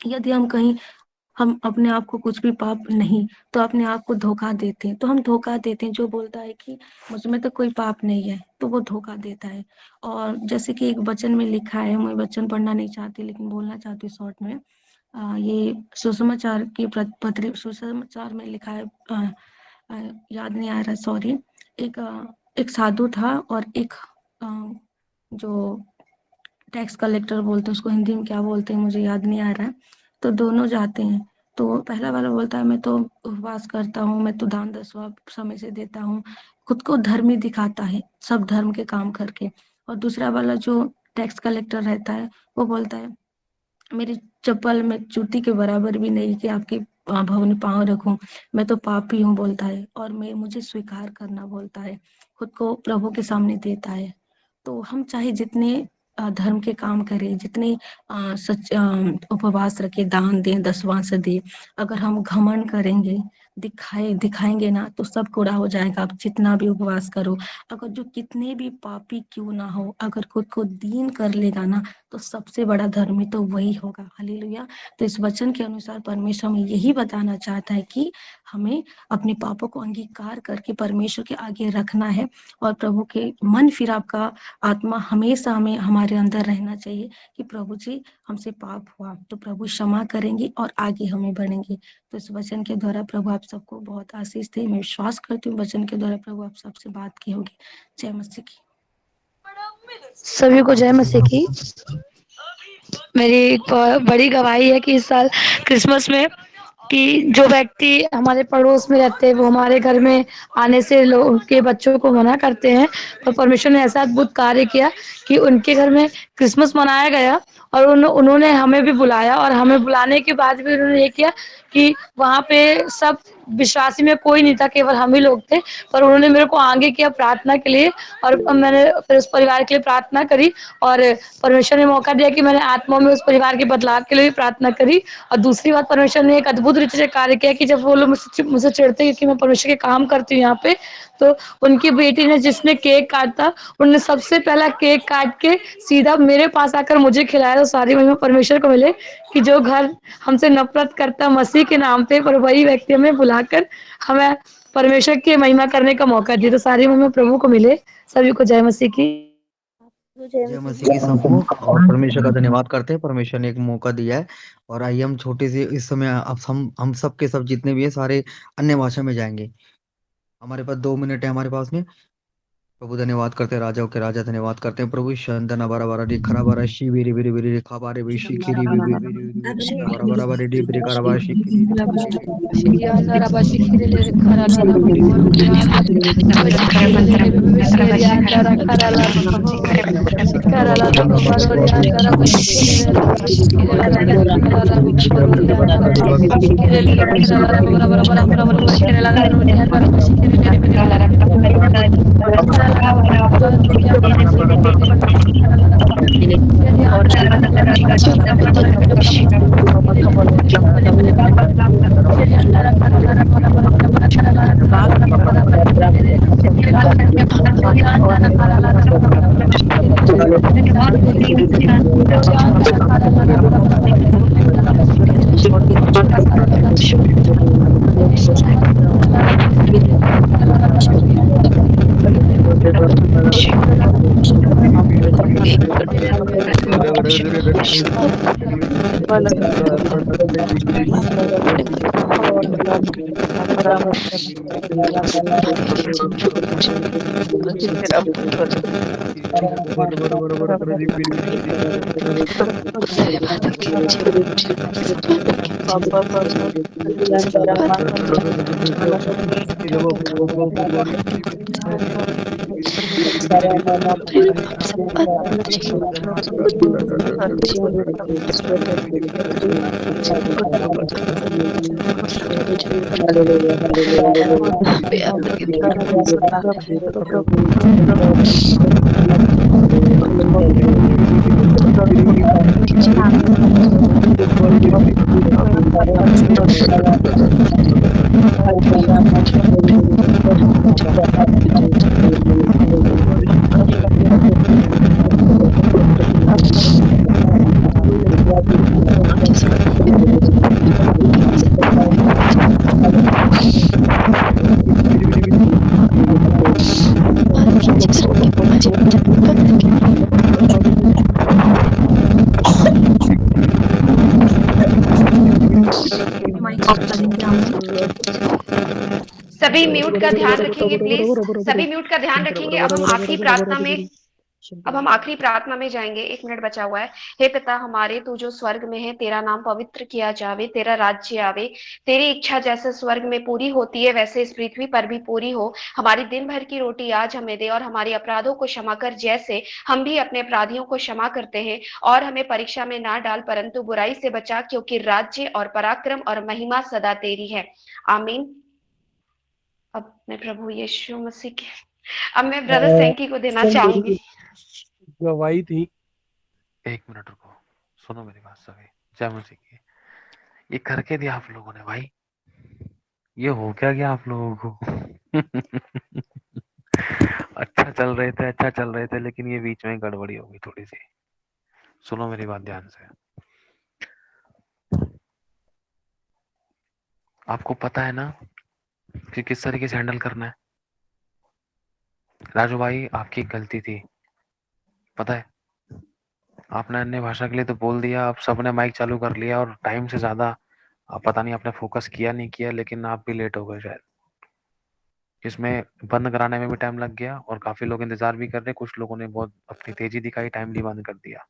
यदि हम अपने आप को कुछ भी पाप नहीं तो अपने आप को धोखा देते हैं। तो हम धोखा देते हैं। जो बोलता है कि मुझ में तो कोई पाप नहीं है तो वो धोखा देता है। और जैसे कि एक वचन में लिखा है, मैं वचन पढ़ना नहीं चाहती लेकिन बोलना चाहती हूँ शॉर्ट में। ये सुसमाचार की पत्र सुसमाचार में लिखा है, याद नहीं आ रहा, सॉरी। एक साधु था और एक जो टैक्स कलेक्टर बोलते हैं, उसको हिंदी में क्या बोलते हैं मुझे याद नहीं आ रहा है। तो दोनों जाते हैं। तो पहला वाला बोलता है मैं तो उपवास करता हूँ, मैं तो दान दसवां समय से देता हूँ, खुद को धर्मी दिखाता है सब धर्म के काम करके। और दूसरा वाला जो टैक्स कलेक्टर रहता है वो बोलता है मेरी चप्पल में जूती के बराबर भी नहीं कि आपके भवन में पाँव रखूं, मैं तो पापी हूँ बोलता है। और मुझे स्वीकार करना बोलता है, खुद को प्रभु के सामने देता है। तो हम चाहे जितने धर्म के काम करें, जितने सच उपवास रखे, दान दें, दसवां से दें, अगर हम घमंड करेंगे, दिखाएंगे ना तो सब कूड़ा हो जाएगा। आप जितना भी उपवास करो, अगर जो कितने भी पापी क्यों ना हो, अगर खुद को दीन कर लेगा ना तो सबसे बड़ा धर्मी तो वही होगा। हालेलुया। तो इस वचन के अनुसार परमेश्वर हमें यही बताना चाहता है कि हमें अपने पापों को अंगीकार करके परमेश्वर के आगे रखना है और प्रभु के मन फिराव का आत्मा हमेशा हमें हमारे अंदर रहना चाहिए कि प्रभु जी हमसे पाप हुआ तो प्रभु क्षमा करेंगे और आगे हमें बढ़ेंगे। तो इस वचन के द्वारा प्रभु आप सबको बहुत आशीष दे। मैं विश्वास करती हूँ वचन के द्वारा प्रभु आप सबसे बात की होगी। जय मसीह की। सभी को जय मसीह की। मेरी एक बड़ी गवाही है कि इस साल क्रिसमस में कि जो व्यक्ति हमारे पड़ोस में रहते हैं वो हमारे घर में आने से लोग के बच्चों को मना करते हैं, पर परमेश्वर ने ऐसा अद्भुत कार्य किया कि उनके घर में क्रिसमस मनाया गया और उन्होंने हमें भी बुलाया। और हमें बुलाने के बाद भी उन्होंने ये किया कि वहाँ पे सब विश्वासी में कोई नहीं था, केवल हम ही लोग थे। पर उन्होंने मेरे को आगे किया प्रार्थना के लिए और मैंने फिर उस परिवार के लिए प्रार्थना करी और परमेश्वर ने मौका दिया कि मैंने आत्मा में उस परिवार के बदलाव के लिए भी प्रार्थना करी। और दूसरी बात, परमेश्वर ने एक अद्भुत रीति से कार्य किया कि जब वो लोग मुझसे चिढ़ते क्योंकि मैं परमेश्वर के काम करती हूँ यहाँ पे, तो उनकी बेटी ने जिसने केक काटा उन्होंने सबसे पहला केक काट के सीधा मेरे पास आकर मुझे खिलाया। तो सारी महिमा परमेश्वर को मिले कि जो घर हमसे नफरत करता मसीह के नाम पे, पर वही व्यक्ति हमें बुलाकर हमें परमेश्वर की महिमा करने का मौका दिया। तो सारी महिमा प्रभु को मिले। सभी को जय मसीह की। जय मसीह की सबको। और परमेश्वर का धन्यवाद करते हैं, परमेश्वर ने एक मौका दिया है। और आइए हम छोटे से इस समय अब हम सब के सब जितने भी हैं सारे अन्य भाषा में जाएंगे। हमारे पास 2 मिनट है हमारे पास में। प्रभु धन्यवाद करते हैं, राजाओं के राजा धन्यवाद करते हैं प्रभु। शंदना बारा बारा डी खरा बारा शी बेरी बेरी बेरी खा बारे बे शी खिरी बे बे बारा बारा बारा डी बेरी करा बारा शी खिरी सभी म्यूट का ध्यान रखेंगे प्लीज, सभी म्यूट का ध्यान रखेंगे। अब हम आखिरी प्रार्थना में जाएंगे। 1 मिनट बचा हुआ है। हे पिता हमारे, तू जो स्वर्ग में है, तेरा नाम पवित्र किया जावे, तेरा राज्य आवे, तेरी इच्छा जैसे स्वर्ग में पूरी होती है वैसे इस पृथ्वी पर भी पूरी हो। हमारी दिन भर की रोटी आज हमें दे, और हमारे अपराधों को क्षमा कर जैसे हम भी अपने अपराधियों को क्षमा करते हैं। और हमें परीक्षा में ना डाल, परंतु बुराई से बचा, क्योंकि राज्य और पराक्रम और महिमा सदा तेरी है। आमीन। अब मैं प्रभु यीशु मसीह के, अब मैं ब्रदर सैंकी को देना चाहूंगी। गवाही थी। 1 मिनट रुको, सुनो मेरी बात सभी। जय मसीह की। ये करके दिया आप लोगों ने भाई, ये हो क्या गया आप लोगों को? अच्छा चल रहे थे, लेकिन ये बीच में गड़बड़ी हो गई थोड़ी सी। सुनो मेरी बात ध्यान से। आपको पता है ना कि किस तरीके से हैंडल करना है? राजू भाई आपकी गलती थी, पता है। आपने अन्य भाषा के लिए तो बोल दिया, अब सबने माइक चालू कर लिया और टाइम से ज्यादा पता नहीं आपने फोकस किया नहीं किया, लेकिन आप भी लेट हो गए शायद। इसमें बंद कराने में भी टाइम लग गया और काफी लोग इंतजार भी कर रहे। कुछ लोगों ने बहुत अपनी तेजी दिखाई, टाइमली बंद कर दिया।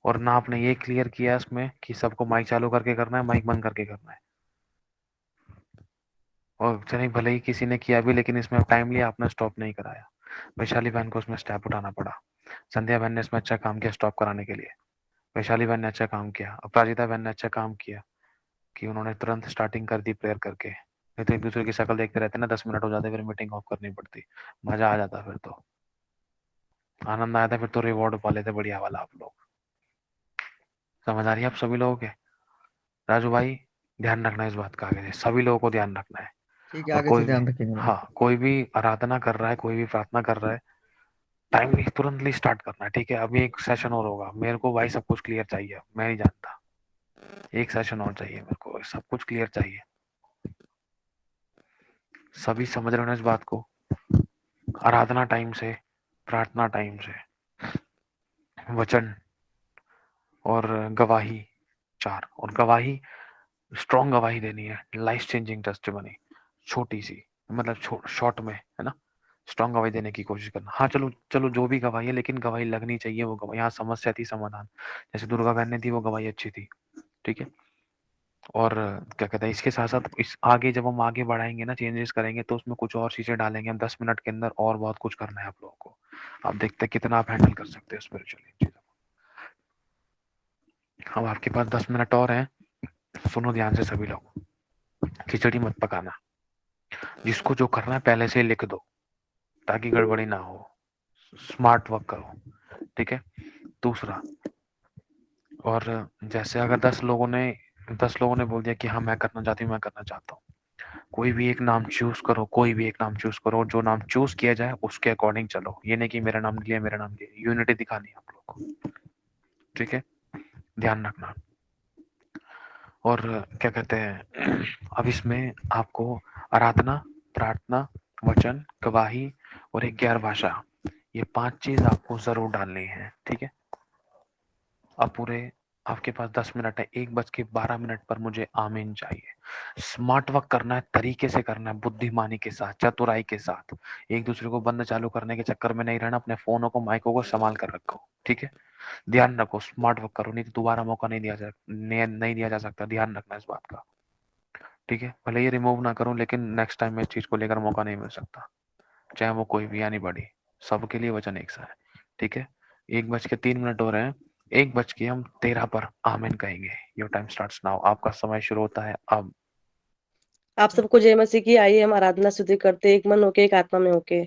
और ना आपने ये क्लियर किया इसमें कि सबको माइक चालू करके करना है, माइक बंद करके करना है। और चलिए भले ही किसी ने किया भी, लेकिन इसमें टाइम लिया, आपने स्टॉप नहीं कराया। वैशाली बहन को उसमें स्टेप उठाना पड़ा। संध्या बहन ने इसमें अच्छा काम किया स्टॉप कराने के लिए। वैशाली बहन ने अच्छा काम किया। अपराजिता बहन ने अच्छा काम किया कि उन्होंने तुरंत स्टार्टिंग कर दी प्रेयर करके। नहीं तो एक दूसरे की शक्ल देखते रहते ना, 10 मिनट हो जाते, फिर मीटिंग ऑफ करनी पड़ती। मजा आ जाता, फिर तो आनंद आया था, फिर तो रिवॉर्ड पा लेते बढ़िया वाला आप लोग। समझ आ रही है आप सभी लोगों के? राजू भाई ध्यान रखना इस बात का, आगे सभी लोगों को ध्यान रखना है। ठीक है, और आगे कोई से ध्यान भी, रखेंगे। हाँ, कोई भी आराधना कर रहा है, कोई भी प्रार्थना कर रहा है, टाइम तुरंत स्टार्ट करना है, ठीक है। अभी एक सेशन और होगा। मेरे को भाई सब कुछ क्लियर चाहिए, मैं नहीं जानता। एक सेशन और चाहिए मेरे को, सब कुछ क्लियर चाहिए। सभी समझ रहे हो ना इस बात को? आराधना टाइम से, प्रार्थना टाइम से, वचन और गवाही 4। और गवाही स्ट्रॉन्ग गवाही देनी है, लाइफ चेंजिंग टेस्टिमनी। छोटी सी, मतलब शॉर्ट में, है ना, स्ट्रांग गवाही देने की कोशिश करना। हाँ चलो चलो जो भी गवाही है, लेकिन गवाही लगनी चाहिए वो गवाही। यहाँ समस्या थी, समाधान। जैसे दुर्गा बहन ने दी वो गवाही अच्छी थी, ठीक है। और क्या कहते हैं, इसके साथ साथ इस आगे जब हम आगे बढ़ाएंगे ना, चेंजेस करेंगे, तो उसमें कुछ और चीजें डालेंगे हम 10 मिनट के अंदर, और बहुत कुछ करना है आप लोगों को। आप देखते हैं कितना आप हैंडल कर सकते हैं स्पिरिचुअली चीजों को। अब आपके पास 10 मिनट और हैं, सुनो ध्यान से सभी लोग। खिचड़ी मत पकाना, जिसको जो करना है पहले से लिख दो ताकि गड़बड़ी ना हो। स्मार्ट वर्क करो, ठीक है। दूसरा, और जैसे अगर 10 लोगों ने बोल दिया कि हाँ मैं करना चाहती हूँ, मैं करना चाहता हूँ, कोई भी एक नाम चूज करो, कोई भी एक नाम चूज करो, जो नाम चूज किया जाए उसके अकॉर्डिंग चलो। ये नहीं कि मेरा नाम लिया, मेरा नाम लिया। यूनिटी दिखानी है आप लोग को, ठीक है, ध्यान रखना। और क्या कहते हैं, अब इसमें आपको आराधना, प्रार्थना, वचन, गवाही और एक 11 भाषा, ये 5 चीज आपको जरूर डालनी है, ठीक है। अब पूरे आपके पास 10 मिनट है। 1:12 पर मुझे आमीन चाहिए। स्मार्ट वर्क करना है, तरीके से करना है, बुद्धिमानी के साथ, चतुराई के साथ। एक दूसरे को बंद चालू करने के चक्कर में नहीं रहना। अपने फोनों को, माइकों को संभाल कर रखो, ठीक है। ध्यान रखो, स्मार्ट वर्क करो, नहीं तो दोबारा मौका नहीं दिया जा सकता। ध्यान रखना इस बात का, ठीक है। भले ये रिमूव ना करूं, लेकिन नेक्स्ट टाइम में इस चीज को लेकर मौका नहीं मिल सकता, चाहे वो कोई भी यानी बड़ी। सबके लिए वचन एक सा है, ठीक है। 1:03 हो रहे हैं। 1:13 पर आमीन कहेंगे। Your time starts now. आपका समय शुरू होता है अब। आप सबको जय मसीह की। आइए हम आराधना स्तुति करते, एक मन होके, एक आत्मा में होके।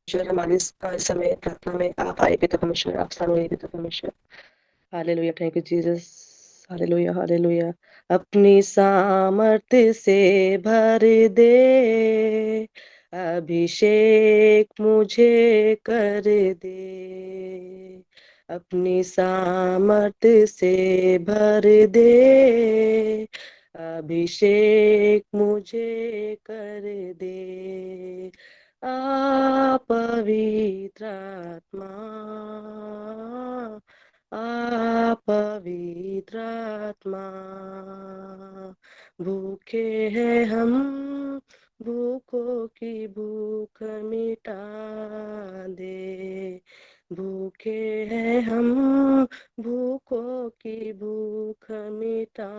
ईश्वर, हमारे इस समय प्रार्थना में आप आए पिता परमेश्वर, आप सामने पिता परमेश्वर। Hallelujah, thank you Jesus. Hallelujah, hallelujah. अपनी सामर्थ्य से भर दे, अभिषेक मुझे कर दे। अपनी सामर्थ्य से भर दे, अभिषेक मुझे कर दे। आ पवित्र आत्मा, आ पवित्र आत्मा, भूखे हैं हम, भूखों की भूख मिटा दे। भूखे हैं हम, भूखों की भूख मिटा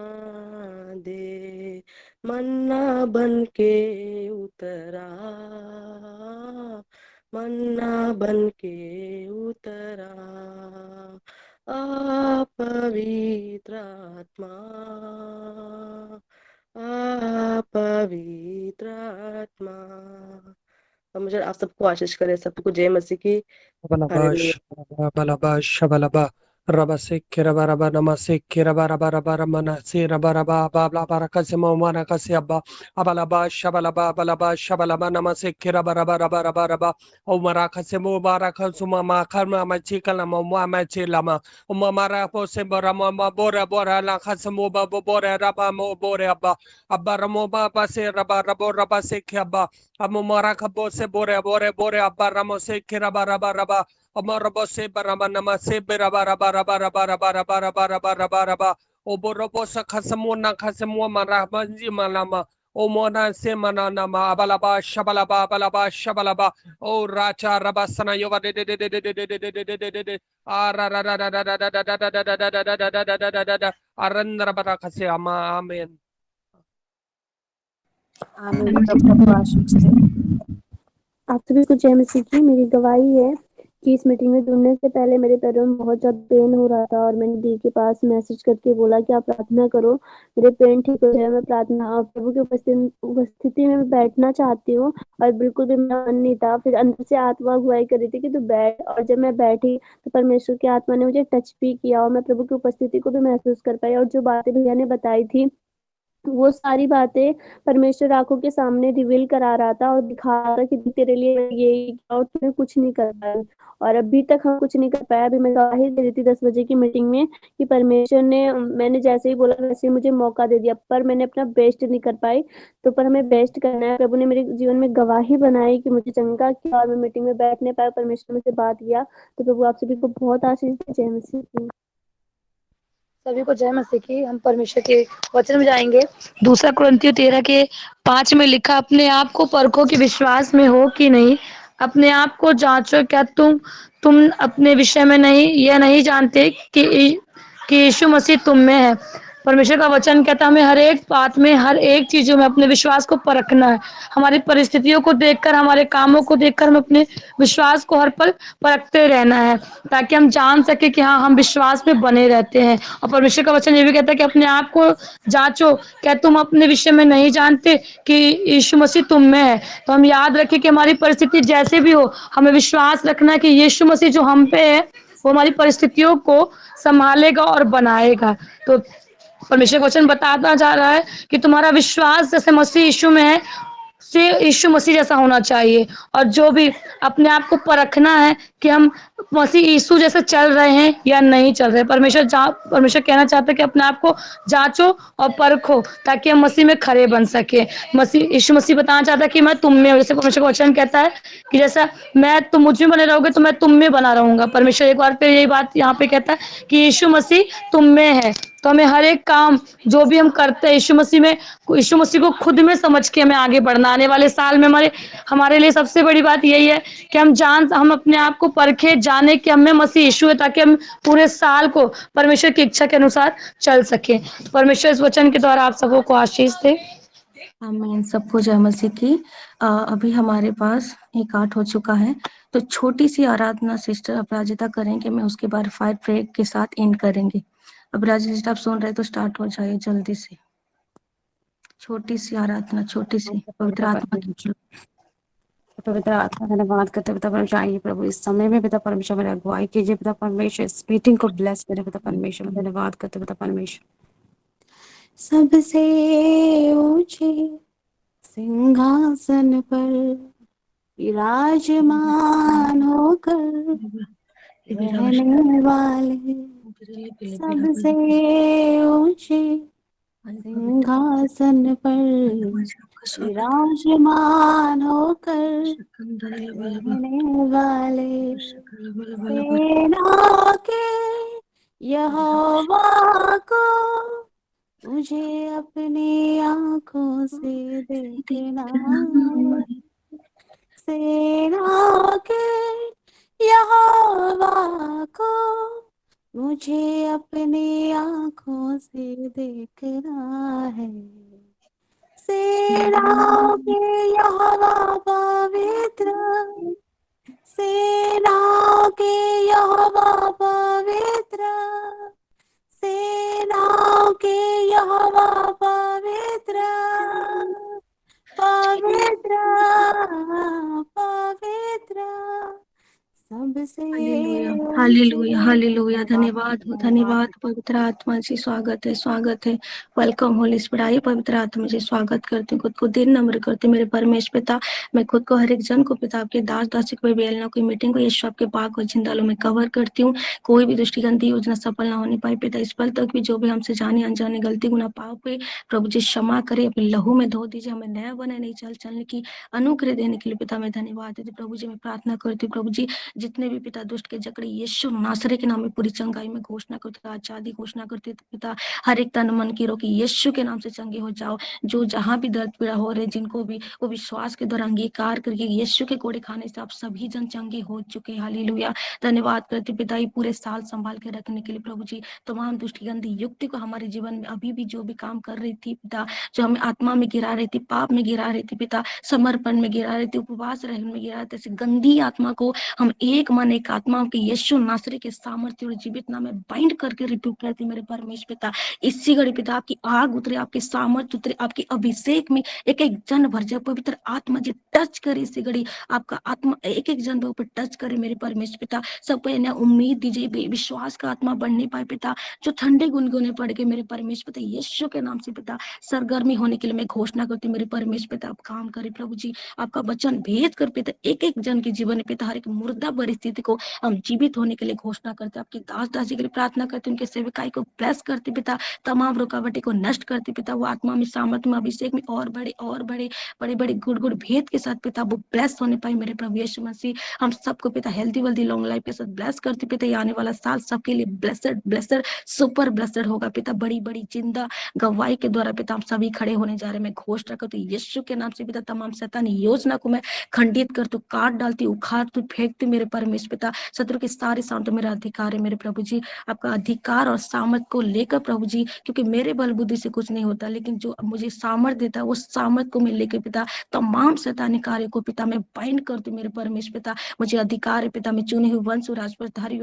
दे। मन्ना बन के उतरा, मन्ना बन के उतरा। आ पवित्र आत्मा, आ पवित्र आत्मा। और मुझे आप सबको आशीष करे, सबको जय मसीह की। Balaba, hallelujah. shabalaba, balaba, shabalaba, raba seke, raba, raba, nama seke, raba, raba, raba, ramana se, raba, raba, babla, barakase, mamana kase, abba, abalaba, shabalaba, balaba, shabalaba, nama seke, raba, raba, raba, raba, raba, o marakase, mubaraka, sumama, karma, machikala, mamma, machilama, o mamara, pose, bora, mama, bora, bora, la kase, muba, bora, raba, mo, bora, abba, abba, ramo, baba, se, raba, rabo, raba, seke, abba, amumara, kabose, bore, bore, bore, abba, ramo, seke, raba, raba, raba, Omorobo se baraba nama se baraba raba raba raba raba raba raba raba raba raba. Oborobo sa kasamuna kasamua marama malama. Omona se mananama abalaba shabalaba abalaba shabalaba. O racha rabasana yova de de de de de de de de de de de de de. Ara ra ra ra ra ra ra ra ra ra ra ra ra ra ra ra ra ra ra ra. Arandra barakase ama amen. आमीन। प्रभु सबको आशीष दे। आप सभी को जय मसीह की। मेरी गवाही है कि इस मीटिंग में जुड़ने से पहले मेरे पैरों में बहुत ज़्यादा पेन हो रहा था और मैंने दी के पास मैसेज करके बोला कि आप प्रार्थना करो, मेरे पेन ठीक हो जाए। मैं प्रार्थना और प्रभु की उपस्थिति में मैं बैठना चाहती हूँ और बिल्कुल भी मेरा मन नहीं था। फिर अंदर से आत्मा अगुवाई कर रही थी कि तू बैठ, और जब मैं बैठी तो परमेश्वर की आत्मा ने मुझे टच भी किया और मैं प्रभु की उपस्थिति को भी महसूस कर पाई। और जो बातें भैया ने बताई थी वो सारी बातें परमेश्वर आंखों के सामने रिवील करा रहा था और दिखा रहा था कि तेरे लिए ये किया और तूने कुछ नहीं कर पाई। और अभी तक हम कुछ नहीं कर पाया। अभी मैं गवाही दे रही थी 10 बजे की मीटिंग में कि परमेश्वर ने, मैंने जैसे ही बोला वैसे ही मुझे मौका दे दिया, पर मैंने अपना बेस्ट नहीं कर पाई। तो पर हमें बेस्ट करना है। प्रभु ने मेरे जीवन में गवाही बनाई कि मुझे चंगा किया और मैं मीटिंग में बैठ नहीं पाया, परमेश्वर मुझसे बात किया। तो प्रभु आप सभी को बहुत आशीष दे। जय मसीह की। सभी को जय मसीह की। हम परमेश्वर के वचन में जाएंगे। दूसरा कुरिन्थियों 13:5 में लिखा, अपने आप को परखो कि विश्वास में हो कि नहीं, अपने आप को जांचो, क्या तुम अपने विषय में यह नहीं जानते कि यीशु मसीह तुम में है। परमेश्वर का वचन कहता है हमें हर एक बात में, हर एक चीजों में अपने विश्वास को परखना है। हमारी परिस्थितियों को देखकर, हमारे कामों को देखकर हमें अपने विश्वास को हर पल परखते रहना है, ताकि हम जान सके कि हाँ, हम विश्वास में बने रहते हैं। और परमेश्वर का वचन ये भी कहता है कि अपने आप को जांचो, क्या तुम अपने विषय में नहीं जानते कि यीशु मसीह तुम में है। तो हम याद रखें कि हमारी परिस्थिति जैसे भी हो, हमें विश्वास रखना है कि यीशु मसीह जो हम पे है वो हमारी परिस्थितियों को संभालेगा और बनाएगा। तो परमेश्वर का वचन बताता जा रहा है कि तुम्हारा विश्वास जैसे मसीह यीशु में है से यीशु मसीह जैसा होना चाहिए। और जो भी अपने आप को परखना है कि हम मसीह यीशु जैसे चल रहे हैं या नहीं चल रहे। परमेश्वर कहना चाहता है कि अपने आप को जांचो और परखो, ताकि हम मसीह में खरे बन सके। यीशु मसीह बताना चाहता है कि मैं तुम में हूं। जैसे परमेश्वर का वचन कहता है कि जैसा तुम मुझ में बने रहोगे तो मैं तुम में बना रहूंगा। परमेश्वर एक बार फिर यही बात यहाँ पे कहता है कि यीशु मसीह तुम में है। तो हमें हर एक काम जो भी हम करते हैं यीशु मसीह को खुद में समझ के हमें आगे बढ़ना। आने वाले साल में हमारे लिए सबसे बड़ी बात यही है कि हम अपने आप को परखे, जाने कि हमें मसीह यीशु है, ताकि हम पूरे साल को परमेश्वर की इच्छा के अनुसार चल सके। परमेश्वर इस वचन के द्वारा आप सबों को आशीष दे। आमीन। सबको जय मसीह की। अभी हमारे पास 1:08 हो चुका है, तो छोटी सी आराधना सिस्टर अपराजिता करेंगे, मैं उसके बाद 5 प्रेयर के साथ एंड करेंगे। अपराजिता सिस्टर आप सुन रहे तो स्टार्ट हो जाइए जल्दी से। छोटी सी आराधना, छोटी सी पवित्र आत्मा की। पवित्र आत्मा धन्यवाद करते पिता परमेश्वर। आइए प्रभु इस समय में पिता परमेश्वर मेरी अगुवाई कीजिए पिता परमेश्वर। इस मीटिंग को ब्लेस करें पिता परमेश्वर। धन्यवाद करते पिता परमेश्वर। सबसे ऊंचे सिंहासन पर विराजमान होकर रहने वाले, सबसे ऊंचे सिंहासन पर विराजमान होकर रहने वाले, सेना के यहोवा को मुझे अपनी आंखों से देखना, सेना के यहोवा को मुझे अपनी आंखों से देखना है। सेना के यहोवा पवित्र, सेना के यहोवा पवित्र, सेना के यहोवा पवित्र, पवित्र पवित्र सबसे। Hallelujah hallelujah. धन्यवाद धन्यवाद पवित्र आत्मा जी। स्वागत है वेलकम होली स्पिरिट। आइए पवित्र आत्मा जी, स्वागत करते हैं, खुद को दिन नम्र करते मेरे परमेश्वर पिता। मैं खुद को हर एक जन को पिता आपके दास दासी को बेलना कोई मीटिंग को यीशु आपके पाक और जिंदालों में कवर करती हूँ। कोई भी दृष्टिगंधी योजना सफल ना होने पाई पिता। इस पल तक भी जो भी हमसे जाने अनजाने गलती गुना पाप हुए प्रभु जी क्षमा करे, अपने लहू में धो दीजिए, हमें नया बने नहीं चलने की अनुग्रह देने के लिए पिता मैं धन्यवाद देती प्रभु जी। मैं प्रार्थना करती हूँ प्रभु जी, जितने भी पिता दुष्ट के जकड़े यीशु नासरी के नाम में पूरी चंगाई में घोषणा करते, आजादी घोषणा करते पिता। हर एक तन मन की रोगी यीशु के नाम से चंगे हो जाओ। जो जहां भी दर्द पीड़ा हो रहे, जिनको भी वो विश्वास के द्वारा अंगीकार करके यीशु के कोड़े खाने से आप सभी जन चंगे हो चुके। हालेलुया। धन्यवाद करते पिता ये पूरे साल संभाल के रखने के लिए प्रभु जी। तमाम दुष्ट गंदी युक्ति को हमारे जीवन में अभी भी जो भी काम कर रही थी पिता, जो हमें आत्मा में गिरा रही थी, पाप में गिरा रही थी पिता, समर्पण में गिरा रही थी, उपवास रहने में गिरा रही थी, गंदी आत्मा को हम एक मन एक आत्मा के यीशु नासरी के सामर्थ्य और जीवित नाम में बाइंड करके रिब्यूक करती मेरे परमेश्वर पिता। इसी घड़ी पिता आपकी आग उतरे, आपके सामर्थ्य उतरे, आपके अभिषेक में एक एक जन भर जाए। पवित्र आत्मा जी टच करे इसी घड़ी, आपका आत्मा एक एक जन के ऊपर टच करे मेरे परमेश्वर पिता। सबको नया उम्मीद दीजिए, विश्वास का आत्मा बढ़ने पाए पिता। जो ठंडे गुनगुने पड़ गए मेरे परमेश्वर पिता यीशु के नाम से पिता सरगर्मी होने के लिए मैं घोषणा करती हूँ मेरे परमेश्वर पिता। आप काम करे प्रभु जी, आपका वचन भेद कर पिता एक एक जन के जीवन में पिता हर एक मुर्दा परिस्थिति परिस्थिति को हम जीवित होने के लिए घोषणा करते, आपकी दास दासी के लिए प्रार्थना करते, उनके सेविकाई को ब्लेस करते पिता, तमाम रुकावटें को नष्ट करते पिता, वो आत्मा में, सामर्थ में, अभिषेक में और बड़े बड़े गुड़ भेद के साथ पिता वो ब्लेस होने पाए मेरे प्रभु यीशु मसीह। हम सबको पिता हेल्दी वेल्दी लॉन्ग लाइफ के साथ ब्लेस करते पिता, ये आने वाला साल सबके लिए ब्लेसड सुपर ब्लेसड होगा पिता, बड़ी जिंदा गवाही के द्वारा पिता हम सभी खड़े होने जा रहे हैं। मैं घोषणा करती हूँ यीशु के नाम से पिता, तमाम शैतानी योजना को मैं खंडित करती हूँ, काट डालती हूँ, उखाड़ती हूँ, फेंकती हूँ मेरे परमेश्वर पिता। शत्रु के सारे साउंड मेरा अधिकार है मेरे प्रभु जी, आपका अधिकार और सामर्थ को लेकर प्रभु जी, क्योंकि मेरे बल बुद्धि से कुछ नहीं होता, लेकिन जो मुझे सामर्थ देता है उस सामर्थ को मैं लेकर पिता तमाम शैतानी कार्य को पिता मैं बाइंड करती हूँ मेरे परमेश्वर पिता। मुझे अधिकार है पिता, मैं चुने हुए वंश राजपथधारी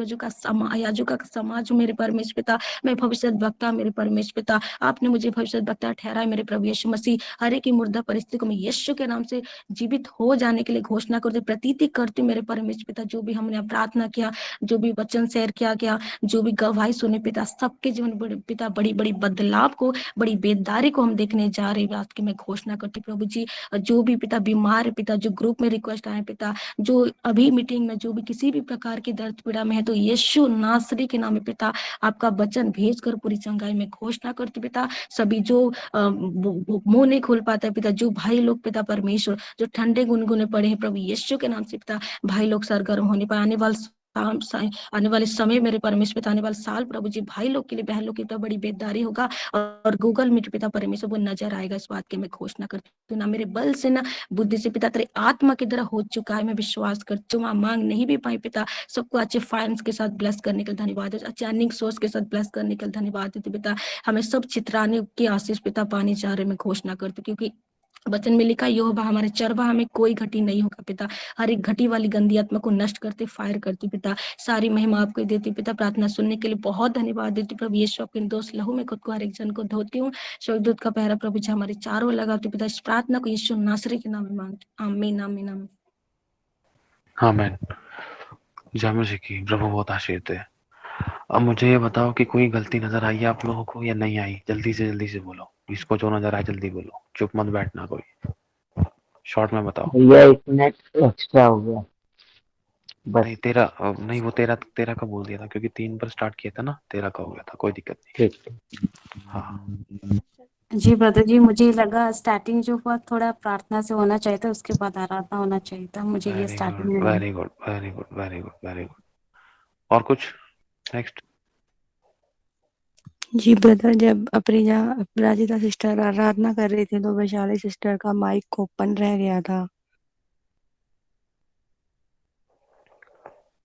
याजकों का समाज मेरे परमेश्वर पिता, मैं भविष्य वक्ता मेरे परमेश्वर पिता, आपने मुझे भविष्य वक्ता ठहराया मेरे प्रभु यीशु मसीह। हर एक मुर्दा परिस्थिति को मैं यीशु के नाम से जीवित हो जाने के लिए घोषणा करती, प्रतीति करती मेरे परमेश्वर पिता। जो भी हमने प्रार्थना किया, जो भी वचन शेयर किया गया, जो भी गवाही सुने पिता, सबके जीवन बड़े पिता बड़ी बदलाव को, बड़ी बेदारी को हम देखने जा रहे हैं। बात की मैं घोषणा करती प्रभु जी, जो भी पिता बीमार है पिता, जो ग्रुप में रिक्वेस्ट आए पिता, जो अभी मीटिंग में जो भी किसी भी प्रकार की दर्द पीड़ा में है, तो यीशु नासरी के नाम में पिता आपका वचन भेजकर पूरी चंगाई में घोषणा करती पिता। सभी जो मुंह नहीं खोल पाता है पिता, जो भाई लोग पिता परमेश्वर जो ठंडे गुनगुने पड़े हैं प्रभु यीशु के नाम से पिता, भाई लोग सरगर्म होने पर आने वाले समय मेरे परमेश्वर पिता, आने वाले साल प्रभु जी भाई लोग के लिए, बहन लोग के लिए बड़ी बेदारी होगा, और गूगल मीट पिता परमेश्वर वो नजर आएगा। इस बात की मैं घोषणा करती हूँ, ना मेरे बल से ना बुद्धि से पिता, तेरे आत्मा की तरह हो चुका है, मैं विश्वास करती हूँ। मांग नहीं भी पाई पिता, सबको अच्छे फाइनेंस के साथ ब्लेस करने के लिए धन्यवाद है, अच्छे अर्निंग सोर्स के साथ ब्लेस करने के लिए धन्यवाद देते पिता। हमें सब चित्राने की आशीष पिता पानी चाह रहे मैं घोषणा करती हूँ, क्योंकि वचन में लिखा यहोवा हमारे चरवाहा में कोई घटी नहीं होगा पिता। हर एक घटी वाली गंदी आत्मा को नष्ट करते, फायर करती पिता। सारी महिमा आपको देती पिता। प्रार्थना सुनने के लिए बहुत धन्यवाद देती प्रभु यीशु, आपके दोस्त लहू में खुद को हर एक जन को धोती हूँ। स्वर्गदूत का पहरा प्रभु जी हमारे चारों लगाती पिता। इस प्रार्थना को यीशु नासरी के नाम में मांगती, आमीन आमीन आमीन। आमीन। जय मसीह की। प्रभु बहुत आशीष दे। अब मुझे ये बताओ कि कोई गलती नजर आई आप लोगों को या नहीं आई? जल्दी से बोलो, इसको जो नजर आए जल्दी बोलो, चुप मत बैठना कोई, शॉर्ट में बताओ। भैया एक मिनट एक्स्ट्रा हो गया बस। नहीं तेरा नहीं, वो तेरा का बोल दिया था, क्योंकि 3 पर स्टार्ट किया था ना, तेरा का हो गया था, कोई दिक्कत नहीं। ठीक। हाँ जी ब्रदर जी, मुझे लगा स्टार्टिंग जो हुआ थोड़ा प्रार्थना से होना चाहिए था, उसके बाद आराधना होना चाहिए था, मुझे ये स्टार्टिंग में लगा। Very good very good very good very good. और कुछ नेक्स्ट? जी ब्रदर, जब अपराजिता सिस्टर आराधना कर रही थी तो वैशाली सिस्टर का माइक ओपन रह गया था।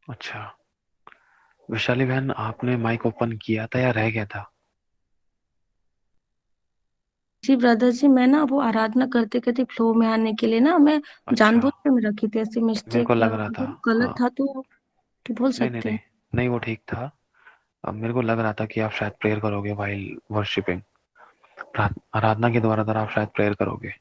अच्छा, वैशाली बहन आपने माइक ओपन किया था या रह गया था? जी ब्रदर जी, मैं ना वो आराधना करते करते फ्लो में आने के लिए ना मैं अच्छा, जानबूझ के मैं रखी थी, ऐसे मेरे मिस्टेक को लग रहा था। गलत हाँ, था तो बोल नहीं नहीं सकते नहीं हैं। नहीं, वो ठीक था। अब मेरे को लग रहा था कि आप शायद प्रेयर करोगे वाइल वर्शिपिंग, आराधना के द्वारा आप शायद प्रेयर करोगे,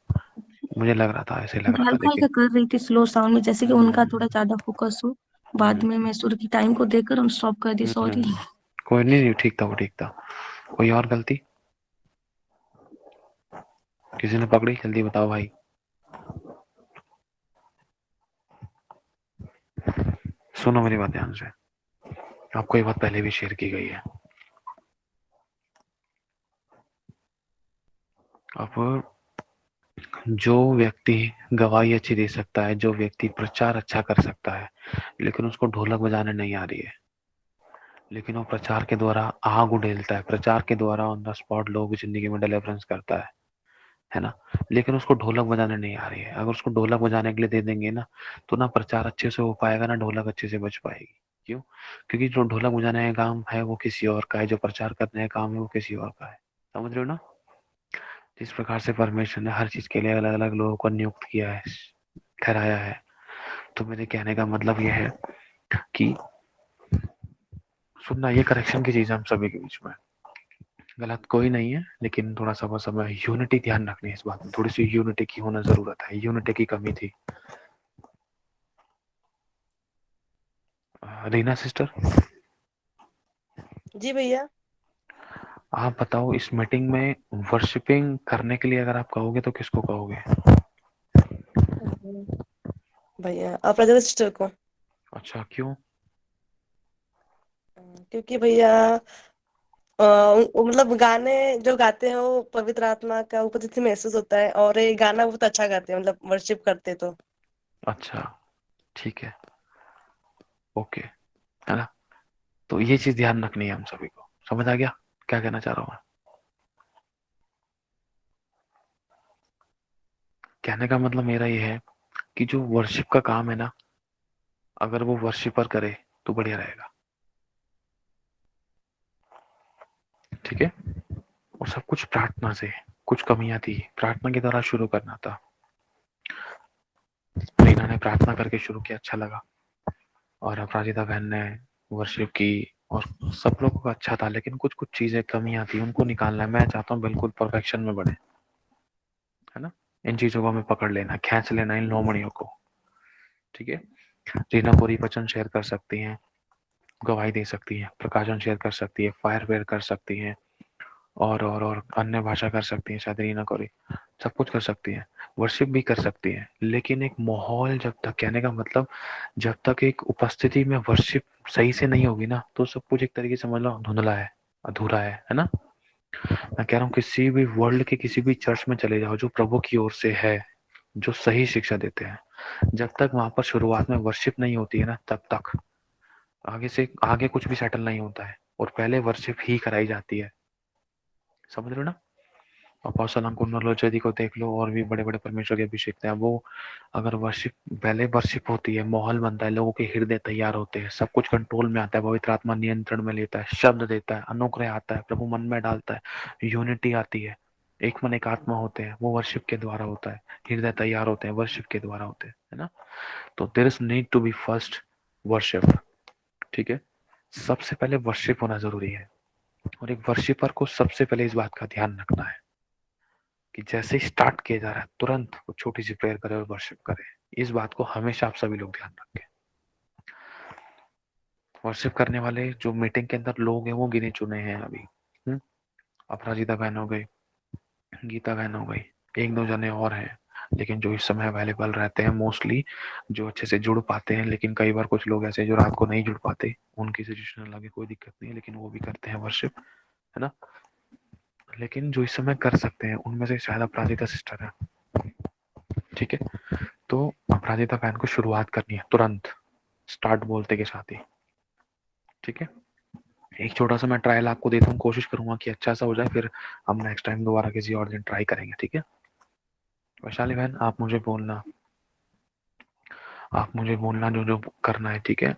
मुझे लग रहा था, ऐसे लग रहा था। हल्का हल्का लेकिन कर रही थी स्लो साउंड में, जैसे कि उनका थोड़ा ज्यादा फोकस हो। बाद में मैं सुर की टाइम को देखकर हम स्टॉप कर दी, सॉरी। कोई नहीं, ठीक था, वो ठीक था। कोई और गलती किसी ने पकड़ी? जल्दी बताओ भाई। सुनो मेरी बात ध्यान से, आपको ये बात पहले भी शेयर की गई है। अब जो व्यक्ति गवाही अच्छी दे सकता है, जो व्यक्ति प्रचार अच्छा कर सकता है, लेकिन उसको ढोलक बजाने नहीं आ रही है, लेकिन वो प्रचार के द्वारा आग उड़ेलता है, प्रचार के द्वारा ऑन द स्पॉट लोगों की जिंदगी में डिलीवरेंस करता है ना, लेकिन उसको ढोलक बजाने नहीं आ रही है। अगर उसको ढोलक बजाने के लिए दे देंगे ना, तो ना प्रचार अच्छे से हो पाएगा, ना ढोलक अच्छे से बज पाएगी। क्यों? क्योंकि जो ढोलक बजाने का काम है वो किसी और का है, जो प्रचार करने का काम है वो किसी और का है। समझ रहे हो ना? जिस प्रकार से परमेश्वर ने हर चीज के लिए अलग अलग लोगों को नियुक्त किया है, ठहराया है, तो मेरे कहने का मतलब यह है कि सुनना, ये करेक्शन की चीज है हम सभी के बीच में, गलत कोई नहीं है, लेकिन थोड़ा सा बस हमें यूनिटी ध्यान रखनी है। इस बात में थोड़ी सी यूनिटी की होना जरूरत है, यूनिटी की कमी थी। रीना सिस्टर जी भैया। आप बताओ, इस मीटिंग में वर्शिपिंग करने के लिए अगर आप कहोगे तो किसको कहोगे? भैया आप राजा सिस्टर को। अच्छा, क्यों? क्योंकि भैया मतलब गाने जो गाते हैं वो पवित्र आत्मा का उपस्थिति महसूस होता है, और ये गाना बहुत अच्छा गाते हैं, मतलब वर्शिप करते तो। अच्छा, ठीक है, ओके, है ना। तो ये चीज ध्यान रखनी है हम सभी को। समझ आ गया क्या कहना चाह रहा हूँ मैं? कहने का मतलब मेरा ये है कि जो वर्शिप का काम है ना, अगर वो वर्शिपर करे तो बढ़िया रहेगा, ठीक है। और सब कुछ प्रार्थना से, कुछ कमियां थी, प्रार्थना के द्वारा शुरू करना था। रीना ने प्रार्थना करके शुरू किया, अच्छा लगा, और अपराजिता बहन ने वर्शिप की, और सब लोगों का अच्छा था, लेकिन कुछ कुछ चीजें कमियां थी, उनको निकालना है। मैं चाहता हूँ बिल्कुल परफेक्शन में बढ़े, है ना। इन चीजों को हमें पकड़ लेना, खींच लेना इन लोमड़ियों को, ठीक है। रीना पूरी वचन शेयर कर सकती हैं, गवाही दे सकती है, प्रकाशन शेयर कर सकती है, फायर वेयर कर सकती है, और अन्य भाषा कर सकती है, शायद रीना कोरी सब कुछ कर सकती है, वर्शिप भी कर सकती है। लेकिन एक माहौल जब तक, कहने का मतलब जब तक एक उपस्थिति में वर्शिप सही से नहीं होगी ना, तो सब कुछ एक तरीके से समझ लो धुंधला है, अधूरा है ना। मैं कह रहा हूँ किसी भी वर्ल्ड के किसी भी चर्च में चले जाओ जो प्रभु की ओर से है, जो सही शिक्षा देते हैं, जब तक वहां पर शुरुआत में वर्शिप नहीं होती है ना, तब तक आगे से आगे कुछ भी सेटल नहीं होता है, और पहले वर्शिप ही कराई जाती है। समझ रहे हो ना। अपोस्टल अंकुर को देख लो, और भी बड़े बड़े परमेश्वर के अभिषेक हैं, वो अगर वर्शिप, पहले वर्शिप होती है, माहौल बनता है, लोगों के हृदय तैयार होते हैं, सब कुछ कंट्रोल में आता है, पवित्र आत्मा नियंत्रण में लेता है, शब्द देता है, अनुग्रह आता है, प्रभु मन में डालता है, यूनिटी आती है, एक मन एक आत्मा होते हैं, वो वर्शिप के द्वारा होता है, हृदय तैयार होते हैं, वर्शिप के द्वारा होते हैं, है ना। तो there is need to be first worship, ठीक है। सबसे पहले वर्शिप होना जरूरी है, और एक वर्शिपर को सबसे पहले इस बात का ध्यान रखना है कि जैसे ही स्टार्ट किया जा रहा है तुरंत वो छोटी सी प्रेयर करे और वर्शिप करे। इस बात को हमेशा आप सभी लोग ध्यान रखें। वर्शिप करने वाले जो मीटिंग के अंदर लोग हैं वो गिने चुने हैं अभी। अपराजिता बहन हो गई, गीता बहन हो गई, एक दो जने और हैं, लेकिन जो इस समय अवेलेबल रहते हैं मोस्टली, जो अच्छे से जुड़ पाते हैं। लेकिन कई बार कुछ लोग ऐसे जो रात को नहीं जुड़ पाते, उनकी सिचुएशन अलग है, कोई दिक्कत नहीं है, लेकिन वो भी करते हैं वर्शिप, है ना। लेकिन जो इस समय कर सकते हैं उनमें से शायद अपराजिता सिस्टर है, ठीक है। तो अपराजिता बहन को शुरुआत करनी है तुरंत, स्टार्ट बोलते के साथ ही, ठीक है। एक छोटा सा मैं ट्रायल आपको देता हूँ, कोशिश करूंगा कि अच्छा सा हो जाए, फिर हम नेक्स्ट टाइम दोबारा किसी और दिन ट्राई करेंगे, ठीक है। वैशाली बहन आप मुझे बोलना, जो जो करना है, ठीक है।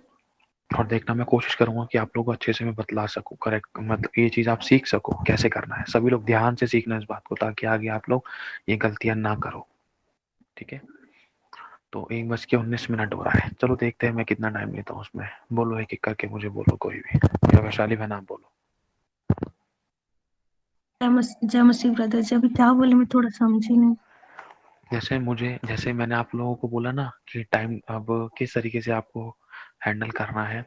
और देखना, मैं कोशिश करूंगा कि आप लोगों को अच्छे से मैं बतला सकूं, करेक्ट, मतलब ये चीज आप सीख सको कैसे करना है। सभी लोग ध्यान से सीखना इस बात को, ताकि आगे आप लोग ये गलतियां ना करो, ठीक है। तो 1:19 हो रहा है, चलो देखते हैं मैं कितना टाइम लेता हूँ उसमें। बोलो एक एक करके, मुझे बोलो कोई भी, या वैशाली बहन आप बोलो। जय मसीह ब्रदर जी, अभी क्या बोले मैं थोड़ा समझी नहीं। जैसे मैंने आप लोगों को बोला ना कि टाइम अब किस तरीके से आपको हैंडल करना है,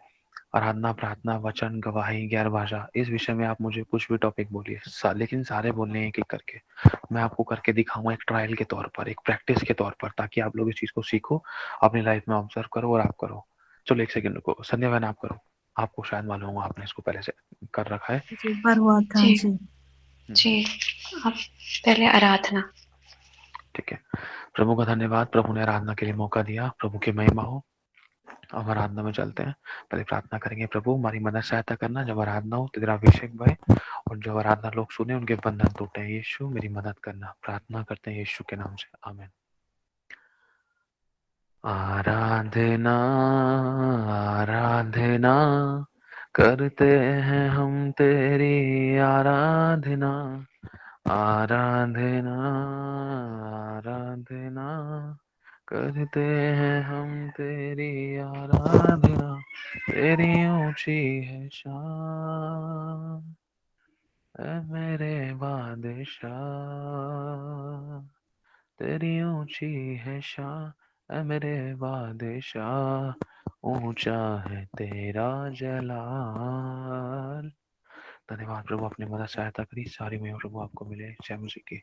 आराधना, प्रार्थना, वचन, गवाही, गैर भाषा, इस विषय में आप मुझे कुछ भी टॉपिक बोलिए, लेकिन सारे बोलने एक एक करके मैं आपको करके दिखाऊंगा, एक ट्रायल के तौर पर, एक प्रैक्टिस के तौर पर, ताकि आप लोग इस चीज को सीखो, अपनी लाइफ में ऑब्जर्व करो और आप करो। चलो एक सेकंड रुको, संध्या बहन आप करो, आपको शायद मालूम होगा, आपने इसको पहले से कर रखा है। जी, एक बार हुआ था जी जी। जी, आप पहले आराधना। ठीक है, प्रभु का धन्यवाद, प्रभु ने आराधना के लिए मौका दिया, प्रभु की महिमा हो। अब आराधना में चलते हैं, पहले प्रार्थना करेंगे, प्रभु हमारी मदद सहायता करना, जब आराधना हो तेरा अभिषेक बहे, और जो आराधना लोग सुने उनके बंधन टूटे। यीशु मेरी मदद करना, प्रार्थना करते हैं यीशु के नाम से, आमीन। आराधना आराधना करते हैं हम तेरी आराधना, आराधना आराधना करते हैं हम तेरी आराधना, तेरी ऊंची है शान ऐ मेरे बादशाह, तेरी ऊंची है शान ऐ मेरे बादशाह, ऊंचा है तेरा जलाल। धन्यवाद प्रभु, अपनी मदद सहायता करी, सारी महिमा प्रभु आपको मिले। जय मसीह की।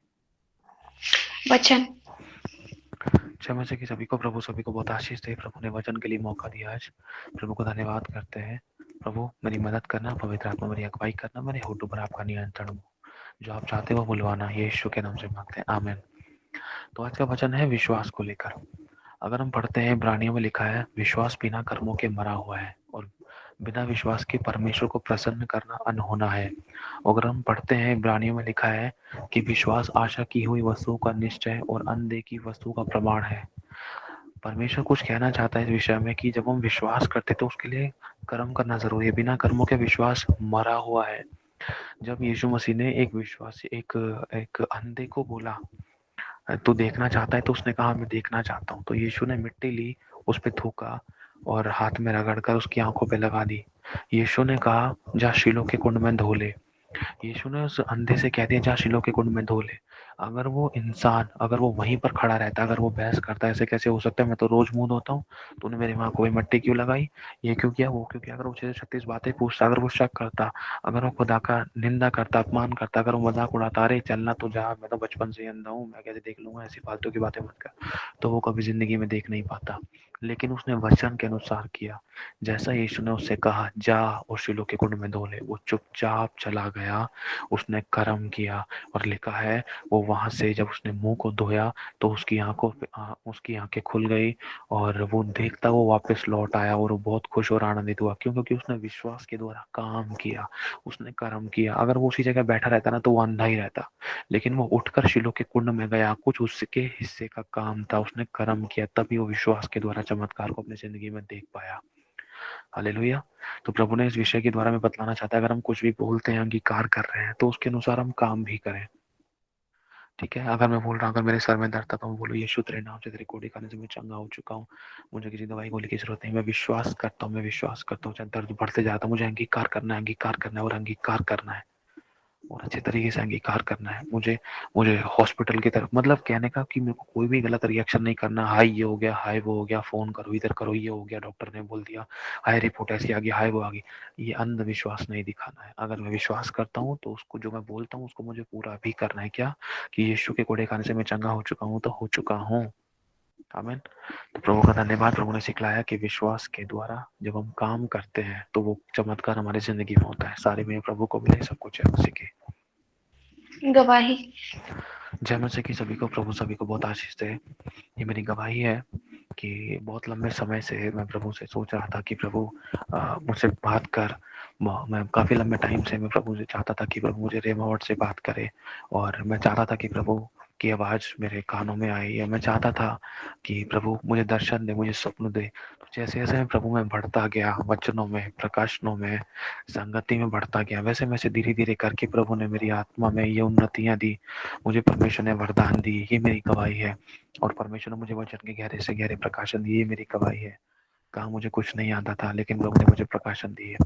वचन। जय मसीह की। सभी को प्रभु, सभी को बहुत आशीष दे। प्रभु ने वचन के लिए मौका दिया आज, प्रभु को धन्यवाद करते हैं। प्रभु मेरी मदद करना, पवित्र आत्मा मेरी अगुवाई करना, मेरे होठों पर आपका नियंत्रण हो, जो आप चाहते हो बुलवाना, ये यीशु के नाम से मांगते हैं, आमीन। तो आज का वचन है विश्वास को लेकर। अगर हम पढ़ते हैं इब्रानियों में लिखा है विश्वास बिना कर्मों के मरा हुआ है और बिना विश्वास के परमेश्वर को प्रसन्न करना अनहोना है। अगर हम पढ़ते हैं इब्रानियों में लिखा है कि विश्वास आशा की हुई वस्तुओं का निश्चय और अनदेखी वस्तु का प्रमाण है। परमेश्वर कुछ कहना चाहता है इस विषय में कि जब हम विश्वास करते तो उसके लिए कर्म करना जरूरी है। बिना कर्मों के विश्वास मरा हुआ है। जब यीशु मसीह ने एक विश्वासी एक अंधे को बोला तू देखना चाहता है, तो उसने कहा मैं देखना चाहता हूँ। तो यीशु ने मिट्टी ली, उस पे थूका और हाथ में रगड़कर उसकी आंखों पे लगा दी। यीशु ने कहा जा शीलो के कुंड में धो ले। यीशु ने उस अंधे से कह दिया जा शीलो के कुंड में धो ले। अगर वो इंसान अगर वो वहीं पर खड़ा रहता, अगर वो बहस करता ऐसे कैसे हो सकता है, मैं तो रोज मुंह धोता हूँ, तूने मेरी माँ को भी मिट्टी क्यों लगाई, ये क्यों किया, वो क्यों किया, अगर वो 36 बातें पूछता, अगर वो शक करता, अगर वो खुदा का निंदा करता, अपमान करता, अगर वो मजाक उड़ाता, अरे चलना तो जा, मैं तो बचपन से ही अंधा हूँ, मैं कैसे देख लूंगा, ऐसी फालतू की बातें मत कर, तो वो कभी जिंदगी में देख नहीं पाता। लेकिन उसने वचन के अनुसार किया। जैसा यीशु ने उससे कहा जा और शीलो के कुंड में धो ले, वो चुपचाप चला गया, उसने कर्म किया और लिखा है वो वहां से जब उसने मुंह को धोया तो उसकी उसकी आंखें खुल गई और वो देखता वो वापस लौट आया और वो बहुत खुश और आनंदित हुआ। क्यों? क्योंकि उसने विश्वास के द्वारा काम किया, उसने कर्म किया। अगर वो उसी जगह बैठा रहता ना तो वो अंधा ही रहता, लेकिन वो उठकर शीलो के कुंड में गया, कुछ उसके हिस्से का काम था, उसने कर्म किया, तभी वो विश्वास के द्वारा चमत्कार को अपनी जिंदगी में देख पाया। हालेलुया। तो प्रभु ने इस विषय के द्वारा में बतलाना चाहता है अगर हम कुछ भी बोलते हैं, अंगीकार कर रहे हैं, तो उसके अनुसार हम काम भी करें। ठीक है, अगर मैं बोल रहा हूँ अगर मेरे सर में दर्द था तो मैं बोलूँ यीशु तेरे नाम से तेरे कोड़े खाने से मैं चंगा हो चुका हूँ, मुझे किसी दवाई गोली की जरूरत नहीं, मैं विश्वास करता हूँ, मैं विश्वास करता हूँ, चाहे दर्द बढ़ते जाता, मुझे अंगीकार करना है, अंगीकार करना है और अंगीकार करना है और अच्छे तरीके से अंगीकार करना है। मुझे मुझे हॉस्पिटल की तरफ मतलब कहने का कि मेरे को कोई भी गलत रिएक्शन नहीं करना, हाय ये हो गया, हाय वो हो गया, फोन करो इधर करो, ये हो गया, डॉक्टर ने बोल दिया, हाय रिपोर्ट ऐसी आ गई, हाय वो आ गई, ये अंधविश्वास नहीं दिखाना है। अगर मैं विश्वास करता हूँ तो उसको जो मैं बोलता हूँ उसको मुझे पूरा भी करना है। क्या? कि यीशु के कोड़े खाने से मैं चंगा हो चुका हूँ तो हो चुका हूँ। आमीन। तो प्रभु का धन्यवाद। प्रभु ने सिखलाया कि विश्वास के द्वारा जब हम काम करते हैं तो वो चमत्कार हमारी जिंदगी में होता है। सारे में प्रभु को मिले, सब कुछ है सीखे। गवाही। जय मसीह की सभी को, प्रभु सभी को बहुत आशीष दे। ये मेरी गवाही है कि बहुत लंबे समय से मैं प्रभु से सोच रहा था कि प्रभु मुझसे बात कर। मैं काफी लंबे टाइम से मैं प्रभु से चाहता था कि प्रभु मुझे रेमा वर्ड से बात करे और मैं चाहता था कि प्रभु की आवाज मेरे कानों में आई, या मैं चाहता था कि प्रभु मुझे दर्शन दे, मुझे स्वप्न दे। तो जैसे जैसे मैं प्रभु में बढ़ता गया, वचनों में, प्रकाशनों में, संगति में बढ़ता गया, वैसे वैसे धीरे धीरे करके प्रभु ने मेरी आत्मा में ये उन्नतियां दी, मुझे परमेश्वर ने वरदान दी। ये मेरी गवाही है। और परमेश्वर ने मुझे वचन के गहरे से गहरे प्रकाशन दिए, मेरी गवाही है। कहा मुझे कुछ नहीं आता था लेकिन प्रभु ने मुझे प्रकाशन दिए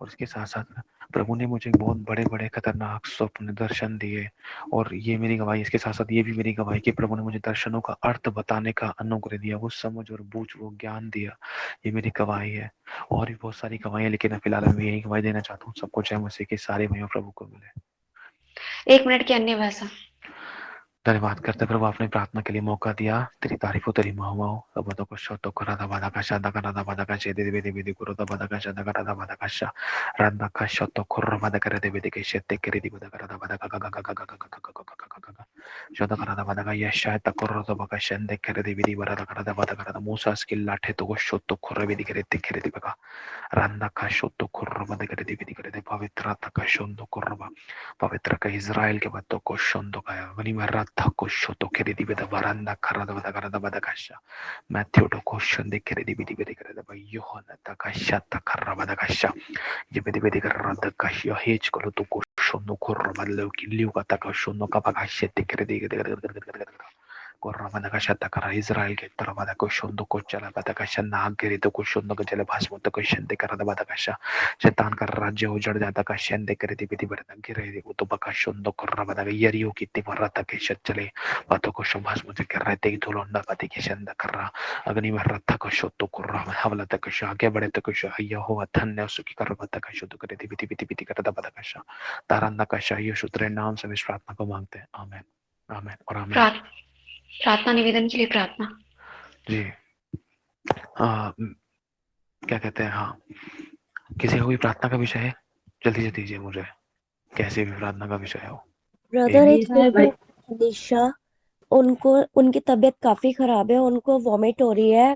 और इसके साथ साथ प्रभु ने मुझे बहुत बड़े बड़े खतरनाक स्वप्न दर्शन दिए और ये मेरी गवाही। इसके साथ साथ ये भी मेरी गवाही कि प्रभु ने मुझे दर्शनों का अर्थ बताने का अनुग्रह दिया, वो समझ और बूझ, वो ज्ञान दिया। ये मेरी गवाही है और भी बहुत सारी गवाही, लेकिन फिलहाल मैं यही गवाही देना चाहता हूँ। सबको जय मसीह की सारी महिमा प्रभु को मिले। 1 मिनट की अन्य भाषा। धन्यवाद करते प्रभु, आपने प्रार्थना के लिए मौका दिया। तेरी तारीफ हो, तेरी महिमा हो। अब तो को शब्दों को राधा बाधा का शादा का राधा बाधा का शेदे देवे देवे को राधा बाधा का शादा का राधा बाधा का शा राधा का शब्दों को राधा कर देवे देवे के शेते करे दी बाधा का राधा बाधा का गा गा गा गा गा गा गा गा गा शब्दों का राधा बाधा का यह शायद तक को राधा बाधा शेंदे करे देवे दी बाधा का राधा बाधा का राधा मूसा स्किल लाठे तो को शब्दों को रवि दिखे ते करे दी बागा राधा का शब्दों को राधा करे देवे दी करे दे पवित्र का शब्दों को रवा पवित्र का इज़राइल के बातों को शब्दों का वनी में राधा को शब्दों करे दी बाधा वरंदा खरा बाधा का राधा बाधा का शा मैथ्यू तो क्वेश्चन देख करे दी बाधा करे दा भाई योहना ता का शा ता खरा बाधा का शा ये बाधा कर राधा का शा हेच को तो क्वेश्चन नो कर बदलो कि लियो का ता क्वेश्चन नो का बागा शे देख करे दी इज़राइल के तरह बाधा क्वेश्चन को चला बाधा का नाग गिरी तो क्वेश्चन को चले भाषण तो क्वेश्चन दे कर बाधा का शैतान का राज्य उजड़ जाता का शेंदे करे दी विधि बढ़ता गिरे वो तो बका शोंदो कर बाधा का यरियो की तिमरा तक के चले बातों को शोभास मुझे कर रहे थे धुलोंडा पति के शेंदा कर रहा अग्नि में रत्था को शोतो कर रहा मैं हवला तक शा आगे बढ़े तक शा यहोवा धन्य सुखी कर बाधा का शोतो करे दी विधि विधि विधि करता बाधा का शा तारंदा का शा यीशु तेरे नाम से इस प्रार्थना को मांगते हैं। आमीन आमीन और आमीन। प्रार्थना निवेदन के लिए प्रार्थना। जी क्या कहते हैं, हाँ किसी का कोई प्रार्थना का विषय है? जल्दी से दीजिए मुझे, कैसे भी प्रार्थना का विषय हो। ब्रदर एक मेरा है भाई। निशा, उनको उनकी तबीयत काफी खराब है, उनको वॉमिट हो रही है,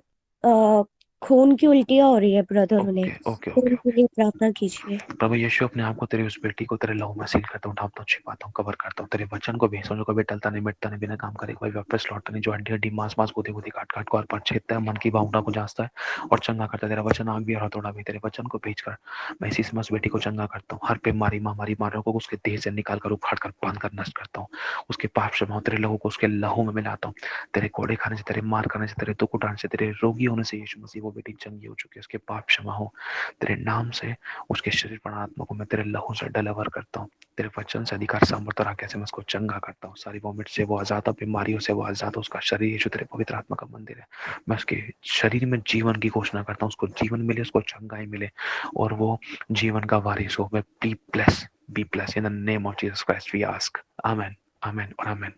खून की उल्टियां हो रही है ब्रदर, उन्हें ओके ओके खून ओके के लिए प्रार्थना कीजिए। प्रभु यीशु, अपने आप को तेरे उस बेटी को तेरे लहू में सील करता हूँ, ढांपता हूँ, छिपाता हूँ, कवर करता हूँ। तेरे वचन को भेजता हूँ जो कभी टलता नहीं, मिटता नहीं, बिना काम करे कोई वापस लौटता नहीं, जो हड्डी हड्डी मांस मांस बुद्धि बुद्धि काट काट को और पर छेदता है, मन की भावना को जांचता है और चंगा करता है। तेरा वचन आग भी और हथौड़ा भी, तेरे वचन को भेजकर मैं इसी समय उस बेटी को चंगा करता हूँ। हर बीमारी महामारी मारों को उसके देह से निकाल कर उखाड़ कर बांध कर नष्ट करता हूँ। उसके पाप क्षमा तेरे लहू को उसके लहू में मिलाता हूँ। तेरे कोड़े खाने से, तेरे मार करने से, तेरे दुख उठाने से, तेरे रोगी होने से यीशु मसीह वो बेटी चंगी हो चुकी है। उसके पाप क्षमा हो तेरे नाम से। उसके शरीर पर आत्मा को मैं तेरे लहू से डिलीवर करता हूँ। तेरे वचन से अधिकार सामर्थ्य और आज्ञा से मैं उसको चंगा करता हूँ। सारी वॉमिट से वो आजाद हो, बीमारियों से वो आजाद हो। उसका शरीर यीशु तेरे पवित्र आत्मा का मंदिर है। मैं उसके शरीर में जीवन की घोषणा करता हूँ। उसको जीवन मिले, उसको चंगाई मिले और वो जीवन का वारिस हो। May be bless in the name of Jesus Christ we ask, amen amen और आमेन।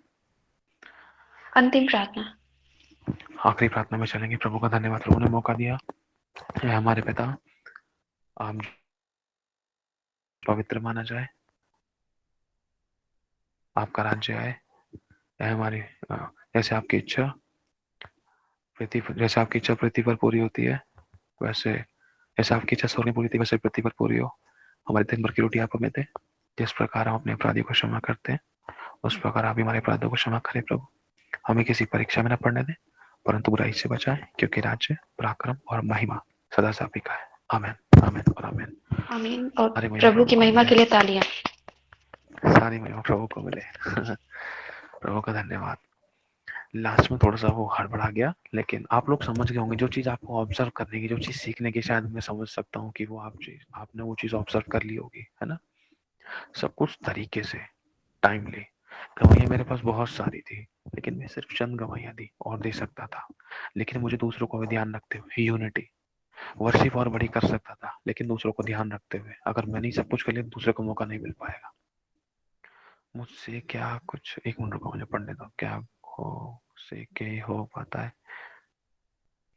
अंतिम प्रार्थना। आखिरी प्रार्थना में चलेंगे। प्रभु का धन्यवाद, प्रभु ने मौका दिया। हे हमारे पिता, आप पवित्र माना जाए, आपका राज्य आए, हमारी जैसे आपकी इच्छा पृथ्वी पर पूरी होती है, वैसे जैसे आपकी इच्छा स्वर्ग में पूरी थी वैसे पृथ्वी पर पूरी हो। हमारे दिन भर की रोटी आप हमें दे। जिस प्रकार हम अपने अपराधियों को क्षमा करते हैं उस प्रकार आप भी हमारे अपराधों को क्षमा करें। प्रभु हमें किसी परीक्षा में न पड़ने दें, परंतु बुराई से बचाएं, क्योंकि राज्य, पराक्रम और महिमा सदा से आप ही का है। आमीन आमीन और आमीन। आमीन। और प्रभु की महिमा के लिए तालियां। सारी महिमा प्रभु को मिले। प्रभु का धन्यवाद। लास्ट में थोड़ा सा वो हड़बड़ा गया, लेकिन आप लोग समझ गए होंगे। जो चीज आपको ऑब्जर्व करने की, जो चीज सीखने की, शायद मैं समझ सकता हूँ कि वो आपने वो चीज ऑब्जर्व कर ली होगी, है ना। सब कुछ तरीके से, टाइमली। गवाहियां मेरे पास बहुत सारी थी, लेकिन मैं सिर्फ चंद गवाहियां दी और दे सकता था। लेकिन मुझे दूसरों को भी ध्यान रखते हुए यूनिटी, वर्शिप और बड़ी कर सकता था, लेकिन दूसरों को ध्यान रखते हुए। अगर मैं नहीं सब कुछ कर लिया, दूसरे को मौका नहीं मिल पाएगा। मुझसे क्या कुछ, एक मिनट रुको मुझे पढ़ने दो। क्या हो से के हो पाता है,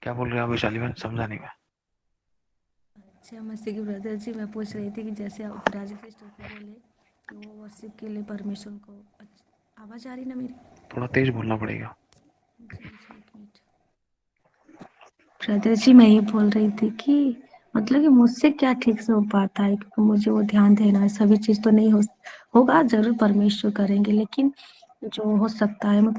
क्या बोल रहे हो आप विशाली बहन, समझा नहीं मैं। अच्छा मसीह के ब्रदर जी, मैं पूछ रही थी कि जैसे आप राजा सिस्टर को बोले कि वो वर्शिप के लिए परमेश्वर को, आवाज आ रही ना मेरी? थोड़ा तेज बोलना पड़ेगा। जी एक मिनट। ब्रदर जी मैं ये बोल रही थी कि मतलब कि मुझसे क्या ठीक से हो पाता है, क्योंकि मुझे वो ध्यान देना है। सभी चीज तो नहीं होगा, जरूर परमेश्वर करेंगे, लेकिन जो हो सकता है मैं